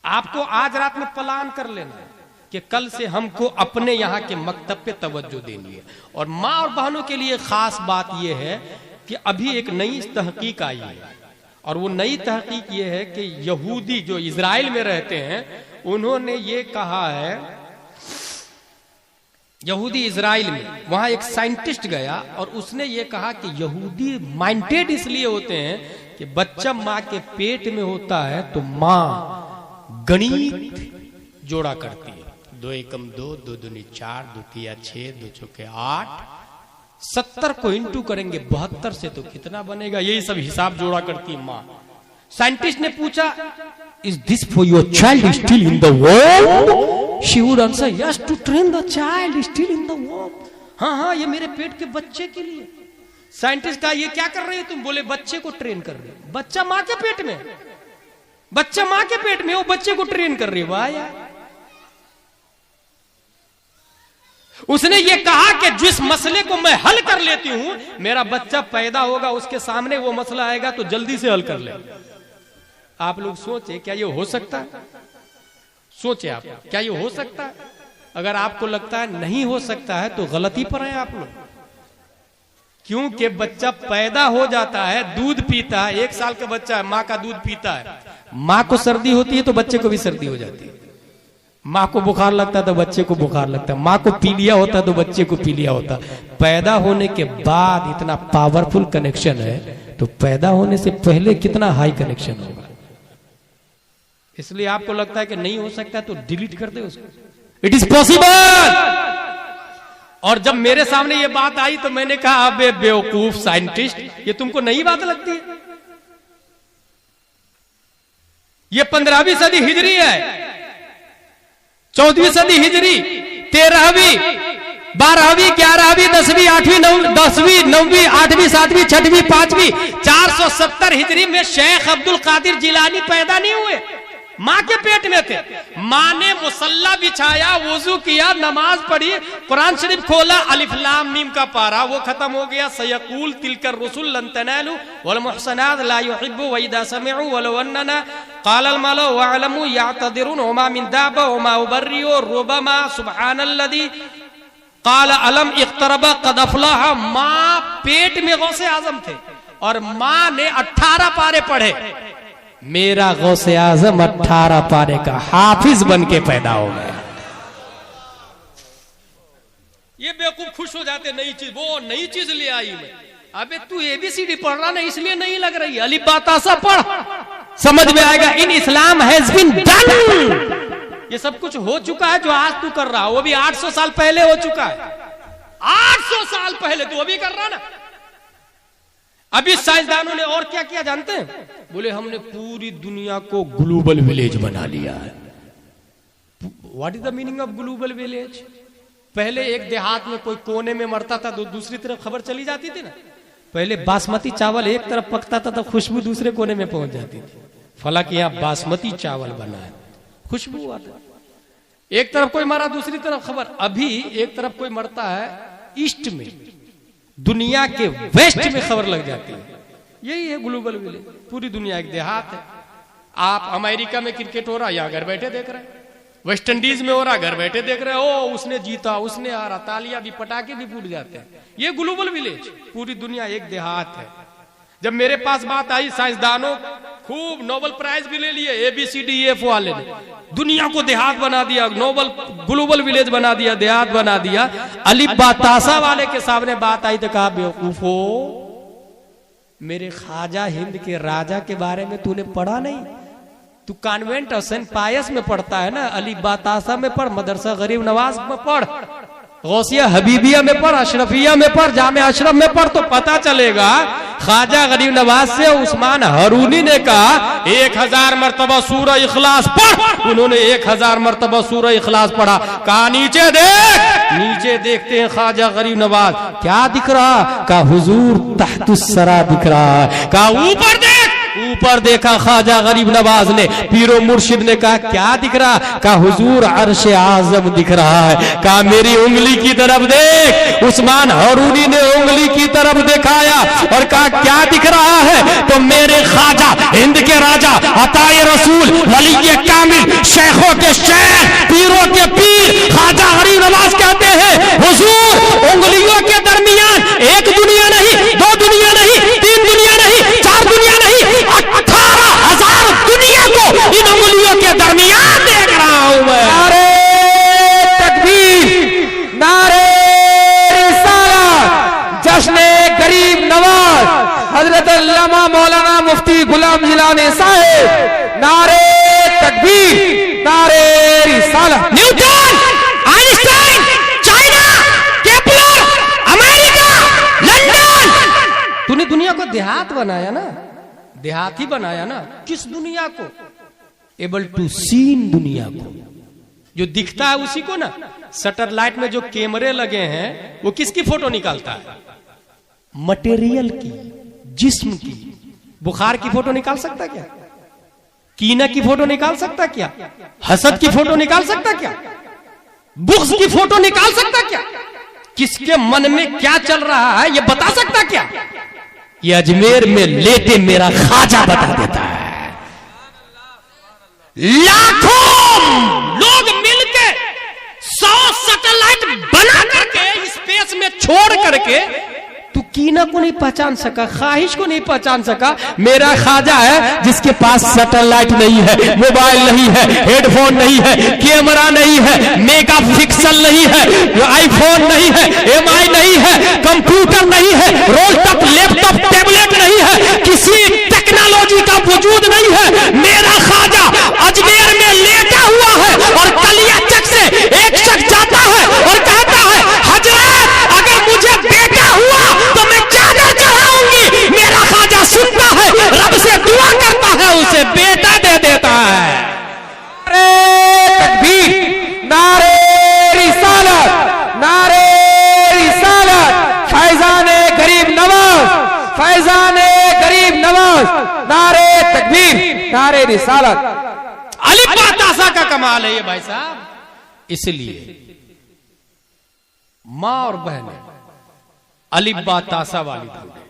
आपको आज रात में प्लान कर लेना है कि कल से हमको अपने यहाँ के मकतब पे तवज्जो देनी है। और माँ और बहनों के लिए खास बात यह है कि अभी एक नई तहकीक आई है, और वो नई तहकीक ये है कि यहूदी जो इजराइल में रहते हैं उन्होंने ये कहा है, यहूदी इजराइल में, वहां एक साइंटिस्ट गया और उसने ये कहा कि यहूदी माइंडेड इसलिए होते हैं कि बच्चा माँ के पेट में होता है तो माँ गणित जोड़ा करती है, 2 एकम 2, 2 दूनी 4, 2 तिया 6, 2 चौके 8, 70 को इंटू करेंगे 72 से तो कितना बनेगा, यही सब हिसाब जोड़ा करती है माँ। साइंटिस्ट ने पूछा, Is this for your child still in the womb? She would answer, yes, to train the child still in the womb. हाँ हाँ, ये मेरे पेट के बच्चे के लिए। साइंटिस्ट कहा, ये क्या कर रहे हो तुम? बोले बच्चे को ट्रेन कर रहे हो। बच्चा माँ के पेट में, बच्चा माँ के पेट में, वो बच्चे को ट्रेन कर रही है। वाह यार। उसने ये कहा कि जिस मसले को मैं हल कर लेती हूं, मेरा बच्चा पैदा होगा, उसके सामने वो मसला आएगा तो जल्दी से हल कर ले। आप लोग सोचे क्या ये हो सकता है? सोचे आप, क्या ये हो सकता है? अगर आपको लगता है नहीं हो सकता है तो गलती पर है आप लोग। क्योंकि बच्चा पैदा हो जाता है, दूध पीता है, 1 साल का बच्चा है, माँ का दूध पीता है, माँ को सर्दी होती है तो बच्चे को भी सर्दी हो जाती है। माँ को बुखार लगता है तो बच्चे को बुखार लगता है, माँ को पीलिया होता है तो बच्चे को पीलिया होता है। पैदा होने के बाद इतना पावरफुल कनेक्शन है तो पैदा होने से पहले कितना हाई कनेक्शन होगा। इसलिए आपको लगता है कि नहीं हो सकता तो डिलीट कर दे उसको, इट इज पॉसिबल। और जब मेरे सामने ये बात आई तो मैंने कहा अबे बेवकूफ साइंटिस्ट, ये तुमको नई बात लगती है? ये 15वीं सदी हिजरी है, 14वीं सदी हिजरी, 13वीं 12वीं 11वीं 10वीं 8वीं 10वीं 9वीं 8वीं 7वीं 6वीं 5वीं 470 हिजरी में शेख अब्दुल कादिर जिलानी पैदा नहीं हुए, मां के पेट में थे। मां ने मुसल्ला बिछाया, वुजू किया, नमाज पढ़ी, कुरान शरीफ खोला, अलिफ लाम मीम का पारा वो खत्म हो गया। सयकूल तिलकर रसूल लन तनालू वल मुहसनात ला युहिब्बु व इदा समिउ वलौ अन्ना क़ाल अल मलउ वअलमु यअतदिरुन वमा मिन दाब्बा वमा उबर्रिउ रुबमा सुब्हानल्लज़ी क़ाल अलम इक़्तरबा क़द अफ़लह। मां पेट में गौसे आजम थे और मां ने 18 पारे पढ़े। मेरा गौसे आजम 18 पारे का हाफिज बन के पैदा हो गया। ये बेवकूफ खुश हो जाते, नई चीज, वो नई चीज ले आई मैं। अबे तू ABCD पढ़ रहा ना, इसलिए नहीं लग रही, अलिफ बा ता सा पढ़, समझ में आएगा। इन इस्लाम हैज बीन डन, ये सब कुछ हो चुका है जो आज तू कर रहा, वो भी 800 साल पहले हो चुका है। 800 साल पहले तू अभी कर रहा ना। अभी साइंसदानों ने और क्या किया जानते हैं? बोले हमने पूरी दुनिया को ग्लोबल विलेज बना लिया है। What is the meaning of global village? पहले एक देहात में कोई कोने में मरता था तो दूसरी तरफ खबर चली जाती थी ना। पहले बासमती चावल एक तरफ पकता था तो खुशबू दूसरे कोने में पहुंच जाती थी, फला कि यहाँ बासमती चावल बना है, खुशबू आता। एक तरफ कोई मरा दूसरी तरफ खबर। अभी एक तरफ कोई मरता है ईस्ट में, दुनिया के वेस्ट में खबर लग जाती है। यही है ग्लोबल विलेज। पूरी दुनिया एक देहात है। आप अमेरिका में क्रिकेट हो रहा, यहाँ घर बैठे देख रहे हैं। वेस्ट इंडीज में हो रहा, घर बैठे देख रहे हो, उसने जीता, उसने हारा, तालियां भी, पटाखे भी फूट जाते हैं। ये ग्लोबल विलेज, पूरी दुनिया एक देहात है। जब मेरे पास बात आई, साइंसदानों खूब नोबेल प्राइज भी ले लिए, ABCDEF वाले ने दुनिया को देहात बना दिया, नोबेल ग्लोबल विलेज बना दिया, देहात बना दिया। अलिफ बा ता सा वाले के सामने बात आई तो कहा बेवकूफो, मेरे ख्वाजा हिंद के राजा के बारे में तूने पढ़ा नहीं? तू कॉन्वेंट और सेंट पायस में पढ़ता है ना, अली बातासा में पढ़, मदरसा गरीब नवाज में पढ़, गौसिया हबीबिया में पढ़, अशरफिया में पढ़, जामे अशरफ में पढ़, तो पता चलेगा। ख्वाजा गरीब नवाज से उस्मान हारूनी ने कहा 1000 मरतबा सूरह इखलास पढ़, उन्होंने 1000 मरतबा सूरह इखलास पढ़ा। कहा नीचे देख, नीचे देखते हैं ख्वाजा गरीब नवाज, क्या दिख रहा? कहा हुजूर तहतुस्सरा दिख रहा है। कहा ऊपर देख, ऊपर देखा ख्वाजा गरीब नवाज ने, पीरो मुर्शिद ने कहा क्या दिख रहा? कहा हुजूर अर्श आजम दिख रहा है। कहा मेरी उंगली की तरफ देख। उस्मान हारूनी ने उंगली की तरफ दिखाया और कहा क्या दिख रहा है? तो मेरे ख्वाजा हिंद के राजा अताए रसूल वली कामिल शेखों के शेख पीरों के पीर ख्वाजा गरीब नवाज कहते हैं हुजूर उंगलियों के दरमियान एक दुनिया नहीं, दो दुनिया नहीं, तीन दुनिया नहीं, चार दुनिया नहीं, 18,000 दुनिया को इन उंगलियों के दरमियान देख रहा हूं मैं। नारे तकबीर, नारे रिसालत, जश्न गरीब नवाज हजरत अल्लामा मौलाना मुफ्ती गुलाम जिलानी साहिब। नारे तकबीर, नारे रिसालत। Newton, Einstein, China, Kepler, America, London. तूने दुनिया को देहात बनाया ना, देहात ही बनाया ना। किस दुनिया को? एबल टू सीन दुनिया को, जो दिखता है उसी को ना। सैटेलाइट में जो कैमरे लगे हैं वो किसकी फोटो निकालता है? मटेरियल की, जिस्म की। बुखार की फोटो निकाल सकता क्या? कीना की फोटो निकाल सकता क्या? हसद की फोटो निकाल सकता क्या? बुग़्ज़ की फोटो निकाल सकता क्या? किसके मन में क्या चल रहा है ये बता सकता क्या? ये अजमेर में लेटे मेरा ख्वाजा बता देता है। लाखों लोग मिलके 100 सैटेलाइट बना करके स्पेस में छोड़ करके तू कीना को नहीं पहचान सका, ख्वाहिश को नहीं पहचान सका। मेरा ख्वाजा है जिसके पास सैटेलाइट नहीं है, मोबाइल नहीं है, हेडफोन नहीं है, कैमरा नहीं है, मेगा पिक्सल नहीं है, आईफोन नहीं है, एमआई नहीं है, कंप्यूटर नहीं है, रोलटॉप लैपटॉप टैबलेट नहीं है, किसी टेक्नोलॉजी का वजूद नहीं है। मेरा ख्वाजा अजमेर में लेटा हुआ है और कलिया चक से एक शख्स जाता है और कहता है, हजरत अगर मुझे बेटा हुआ तो मैं चादर चढ़ाऊंगी। मेरा ख्वाजा सुनता है, रब से दुआ करता है, उसे बेटा दे देता है। नारे तकबीर, नारे रिसालत, नारे रिसालत, फैजाने गरीब नवाज, फैजाने गरीब नवाज, नारे तकबीर, नारे रिसालत। अली तासा का कमाल है ये भाई साहब। इसलिए मां और बहनें अलिब्बा तासा वाली ढूंढे,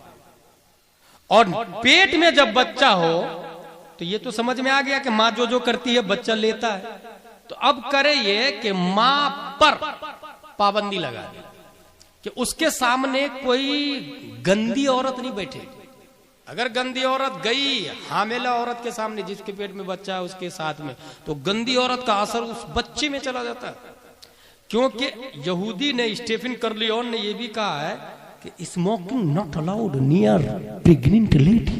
और पेट में जब बच्चा हो तो ये तो समझ में आ गया कि मां जो जो करती है बच्चा लेता है। तो अब करे ये कि मां पर पाबंदी लगा दे कि उसके सामने कोई गंदी औरत नहीं बैठे। अगर गंदी औरत गई हामिला औरत के सामने, जिसके पेट में बच्चा है उसके साथ में, तो गंदी औरत का असर उस बच्चे में चला जाता है। क्योंकि यहूदी ने, स्टीफन कर्लियोन ने यह भी कहा है कि smoking not allowed near pregnant lady.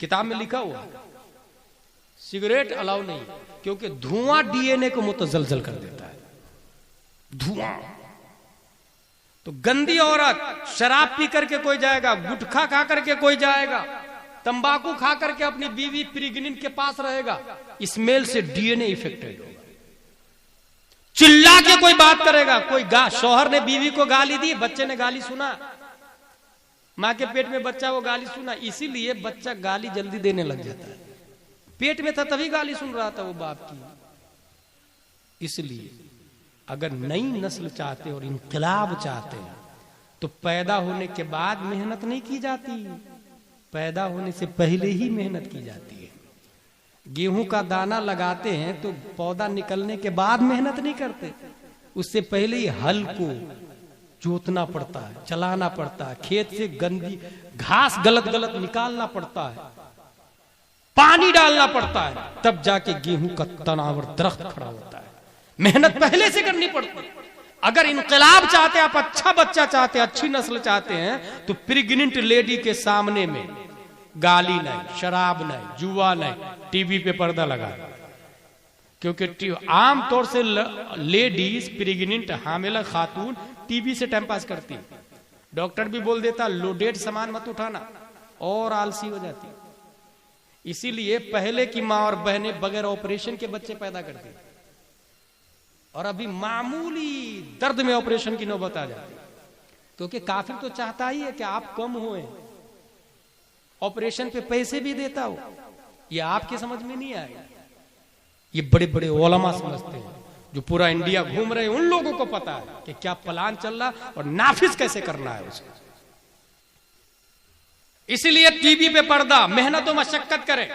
किताब में लिखा हुआ सिगरेट अलाउ नहीं, क्योंकि धुआं डीएनए को मुतजलजल कर देता है, धुआं। तो गंदी औरत शराब पी करके कोई जाएगा, गुटखा खा करके कोई जाएगा, तंबाकू खा करके अपनी बीवी प्रेग्नेंट के पास रहेगा, स्मेल से डीएनए इफेक्टेड होगा। चिल्ला के कोई बात करेगा, कोई शौहर ने बीवी को गाली दी, बच्चे ने गाली सुना, मां के पेट में बच्चा वो गाली सुना, इसीलिए बच्चा गाली जल्दी देने लग जाता है। पेट में था तभी गाली सुन रहा था वो बाप की। इसलिए अगर नई नस्ल चाहते और इंकलाब चाहते हैं तो पैदा होने के बाद मेहनत नहीं की जाती, पैदा होने से पहले ही मेहनत की जाती है। गेहूं का दाना लगाते हैं तो पौधा निकलने के बाद मेहनत नहीं करते, उससे पहले ही हल को जोतना पड़ता है, चलाना पड़ता है, खेत से गंदी घास गलत गलत निकालना पड़ता है, पानी डालना पड़ता है, तब जाके गेहूं का तनावर दरख्त खड़ा होता है। मेहनत पहले से करनी पड़ती है। अगर इनकलाब चाहते हैं, आप अच्छा बच्चा चाहते हैं, अच्छी नस्ल चाहते हैं, तो प्रेग्नेंट लेडी के सामने में गाली नहीं, शराब नहीं, जुआ नहीं, टीवी पे पर्दा लगा। क्योंकि आमतौर से लेडीज प्रेग्नेंट हामिला खातून टीवी से टाइम पास करती, डॉक्टर भी बोल देता लोडेड सामान मत उठाना, और आलसी हो जाती। इसीलिए पहले की मां और बहनें बगैर ऑपरेशन के बच्चे पैदा करती, और अभी मामूली दर्द में ऑपरेशन की नौबत आ जाती, क्योंकि काफिर तो चाहता ही है कि आप कम होए, ऑपरेशन पे पैसे भी देता हो। ये आपके समझ में नहीं आएगा, ये बड़े बड़े उलमा समझते हैं, जो पूरा इंडिया घूम रहे हैं, उन लोगों को पता है कि क्या प्लान चल रहा और नाफिज कैसे करना है उसको। इसलिए टीवी पे पर्दा, मेहनत और मशक्कत करें।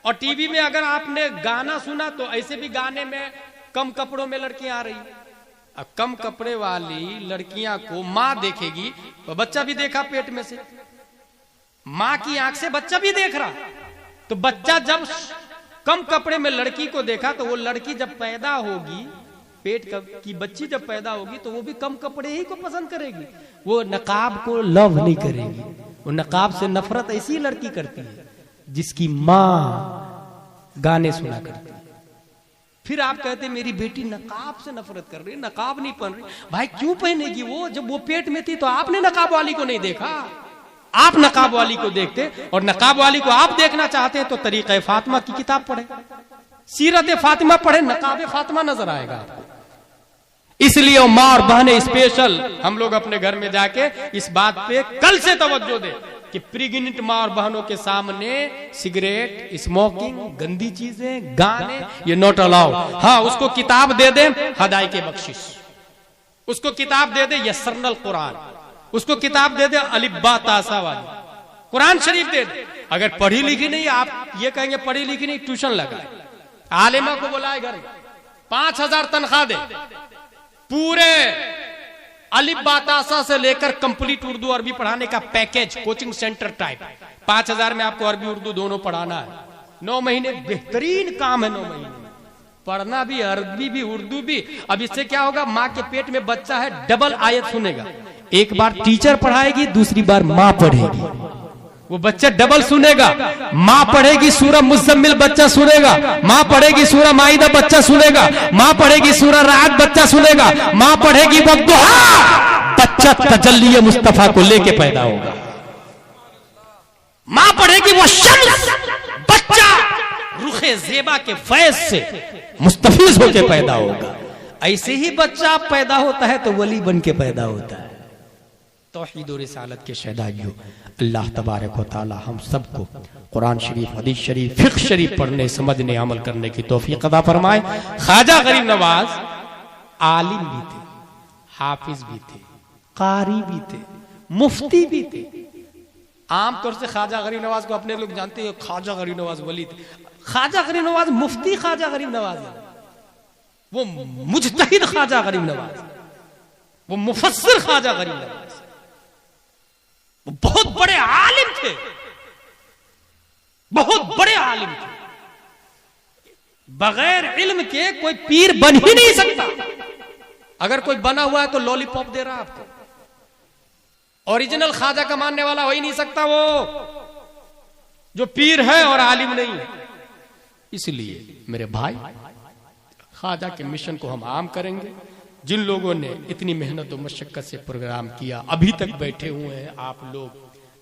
और टीवी में अगर आपने गाना सुना तो ऐसे भी गाने में कम कपड़ों में लड़कियां आ रही, अब कम कपड़े वाली लड़कियां को मां देखेगी तो बच्चा भी देखा पेट में से, मां की आंख से बच्चा भी देख रहा, तो बच्चा जब कम कपड़े में लड़की को देखा तो वो लड़की जब पैदा होगी, पेट की बच्ची जब पैदा होगी तो वो भी कम कपड़े ही को पसंद करेगी, वो नकाब को लव नहीं करेगी। वो नकाब से नफरत ऐसी लड़की करती है जिसकी मां गाने सुना करती है। फिर आप कहते मेरी बेटी नकाब से नफरत कर रही, नकाब नहीं पहन रही। भाई क्यों पहनेगी वो, जब वो पेट में थी तो आपने नकाब वाली को नहीं देखा, आप नकाब वाली को देखते। और नकाब वाली को आप देखना चाहते हैं तो तरीक़े फातिमा की किताब पढ़े, सीरत फातिमा पढ़े, नकाब फातिमा नजर आएगा आपको। इसलिए मां और बहनें स्पेशल हम लोग अपने घर में जाके इस बात पे कल से तवज्जो दें कि प्रेग्नेंट मां और बहनों के सामने सिगरेट, स्मोकिंग, गंदी चीजें, गाने, ये नॉट अलाउड। हाँ, उसको किताब दे दे हदाई के बख्शिश, उसको किताब दे दे यस्सरनल कुरान, उसको किताब दे दे अलिब्बा तासा वाली, कुरान शरीफ दे दे। अगर पढ़ी लिखी नहीं, आप ये कहेंगे पढ़ी लिखी नहीं, ट्यूशन लगाए, आलिमा को बुलाए घर, 5000 तनख्वाह दे, पूरे अलिफ बातासा से लेकर कंप्लीट उर्दू अरबी पढ़ाने का पैकेज, कोचिंग सेंटर टाइप, 5,000 में आपको अरबी उर्दू दोनों पढ़ाना है। 9 महीने बेहतरीन काम है, 9 महीने पढ़ना भी, अरबी भी, उर्दू भी। अब इससे क्या होगा, माँ के पेट में बच्चा है, डबल आयत सुनेगा। एक बार टीचर पढ़ाएगी, दूसरी बार माँ पढ़ेगी, वो बच्चा डबल सुनेगा। माँ पढ़ेगी सूरह मुज़म्मिल, बच्चा सुनेगा। माँ पढ़ेगी सूरह माइदा, बच्चा सुनेगा। माँ पढ़ेगी सूरह रात, बच्चा सुनेगा। माँ पढ़ेगी वद्दुहा, बच्चा तजल्ली मुस्तफा को लेके पैदा होगा। माँ पढ़ेगी वो शम्स, बच्चा रुखे ज़ेबा के फैज से मुस्तफीज होके पैदा होगा। ऐसे ही बच्चा पैदा होता है तो वली बन के पैदा होता है। तौहीद और रिसालत के शहदाइयों, अल्लाह तबारक व तआला हम सबको कुरान शरीफ, हदीस शरीफ, फिक्र शरीफ पढ़ने, समझने, अमल करने की तौफीक अता फरमाए। ख्वाजा गरीब नवाज आलिम भी थे, हाफिज भी थे, कारी भी थे, मुफ्ती भी थे। आमतौर से ख्वाजा गरीब नवाज को अपने लोग जानते हैं, ख्वाजा गरीब नवाज वली थे। ख्वाजा गरीब नवाज मुफ्ती ख्वाजा गरीब नवाज है, वो मुजतहिद ख्वाजा गरीब नवाज, वो मुफस्सिर ख्वाजा गरीब नवाज, वो बहुत बड़े आलिम थे, बहुत बड़े आलिम थे। बगैर इल्म के कोई पीर बन ही नहीं सकता। अगर कोई बना हुआ है तो लॉलीपॉप दे रहा है आपको। ओरिजिनल ख्वाजा का मानने वाला हो ही नहीं सकता वो जो पीर है और आलिम नहीं है। इसलिए मेरे भाई, ख्वाजा के मिशन को हम आम करेंगे। जिन लोगों ने इतनी मेहनत और मशक्कत से प्रोग्राम किया, अभी तक बैठे हुए हैं आप लोग,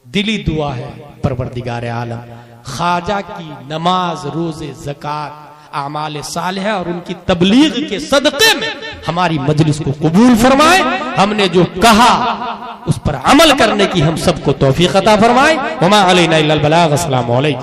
दिली दुआ है परवरदिगार आलम ख्वाजा की नमाज, रोजे, ज़कात, आमाल सालिहा और उनकी तबलीग के सदक़े में हमारी मजलिस को कबूल फरमाए। हमने जो कहा उस पर अमल करने की हम सबको तौफीक अता फरमाए। वमा अलैना इल्लल बलाग। अस्सलामु अलैकुम।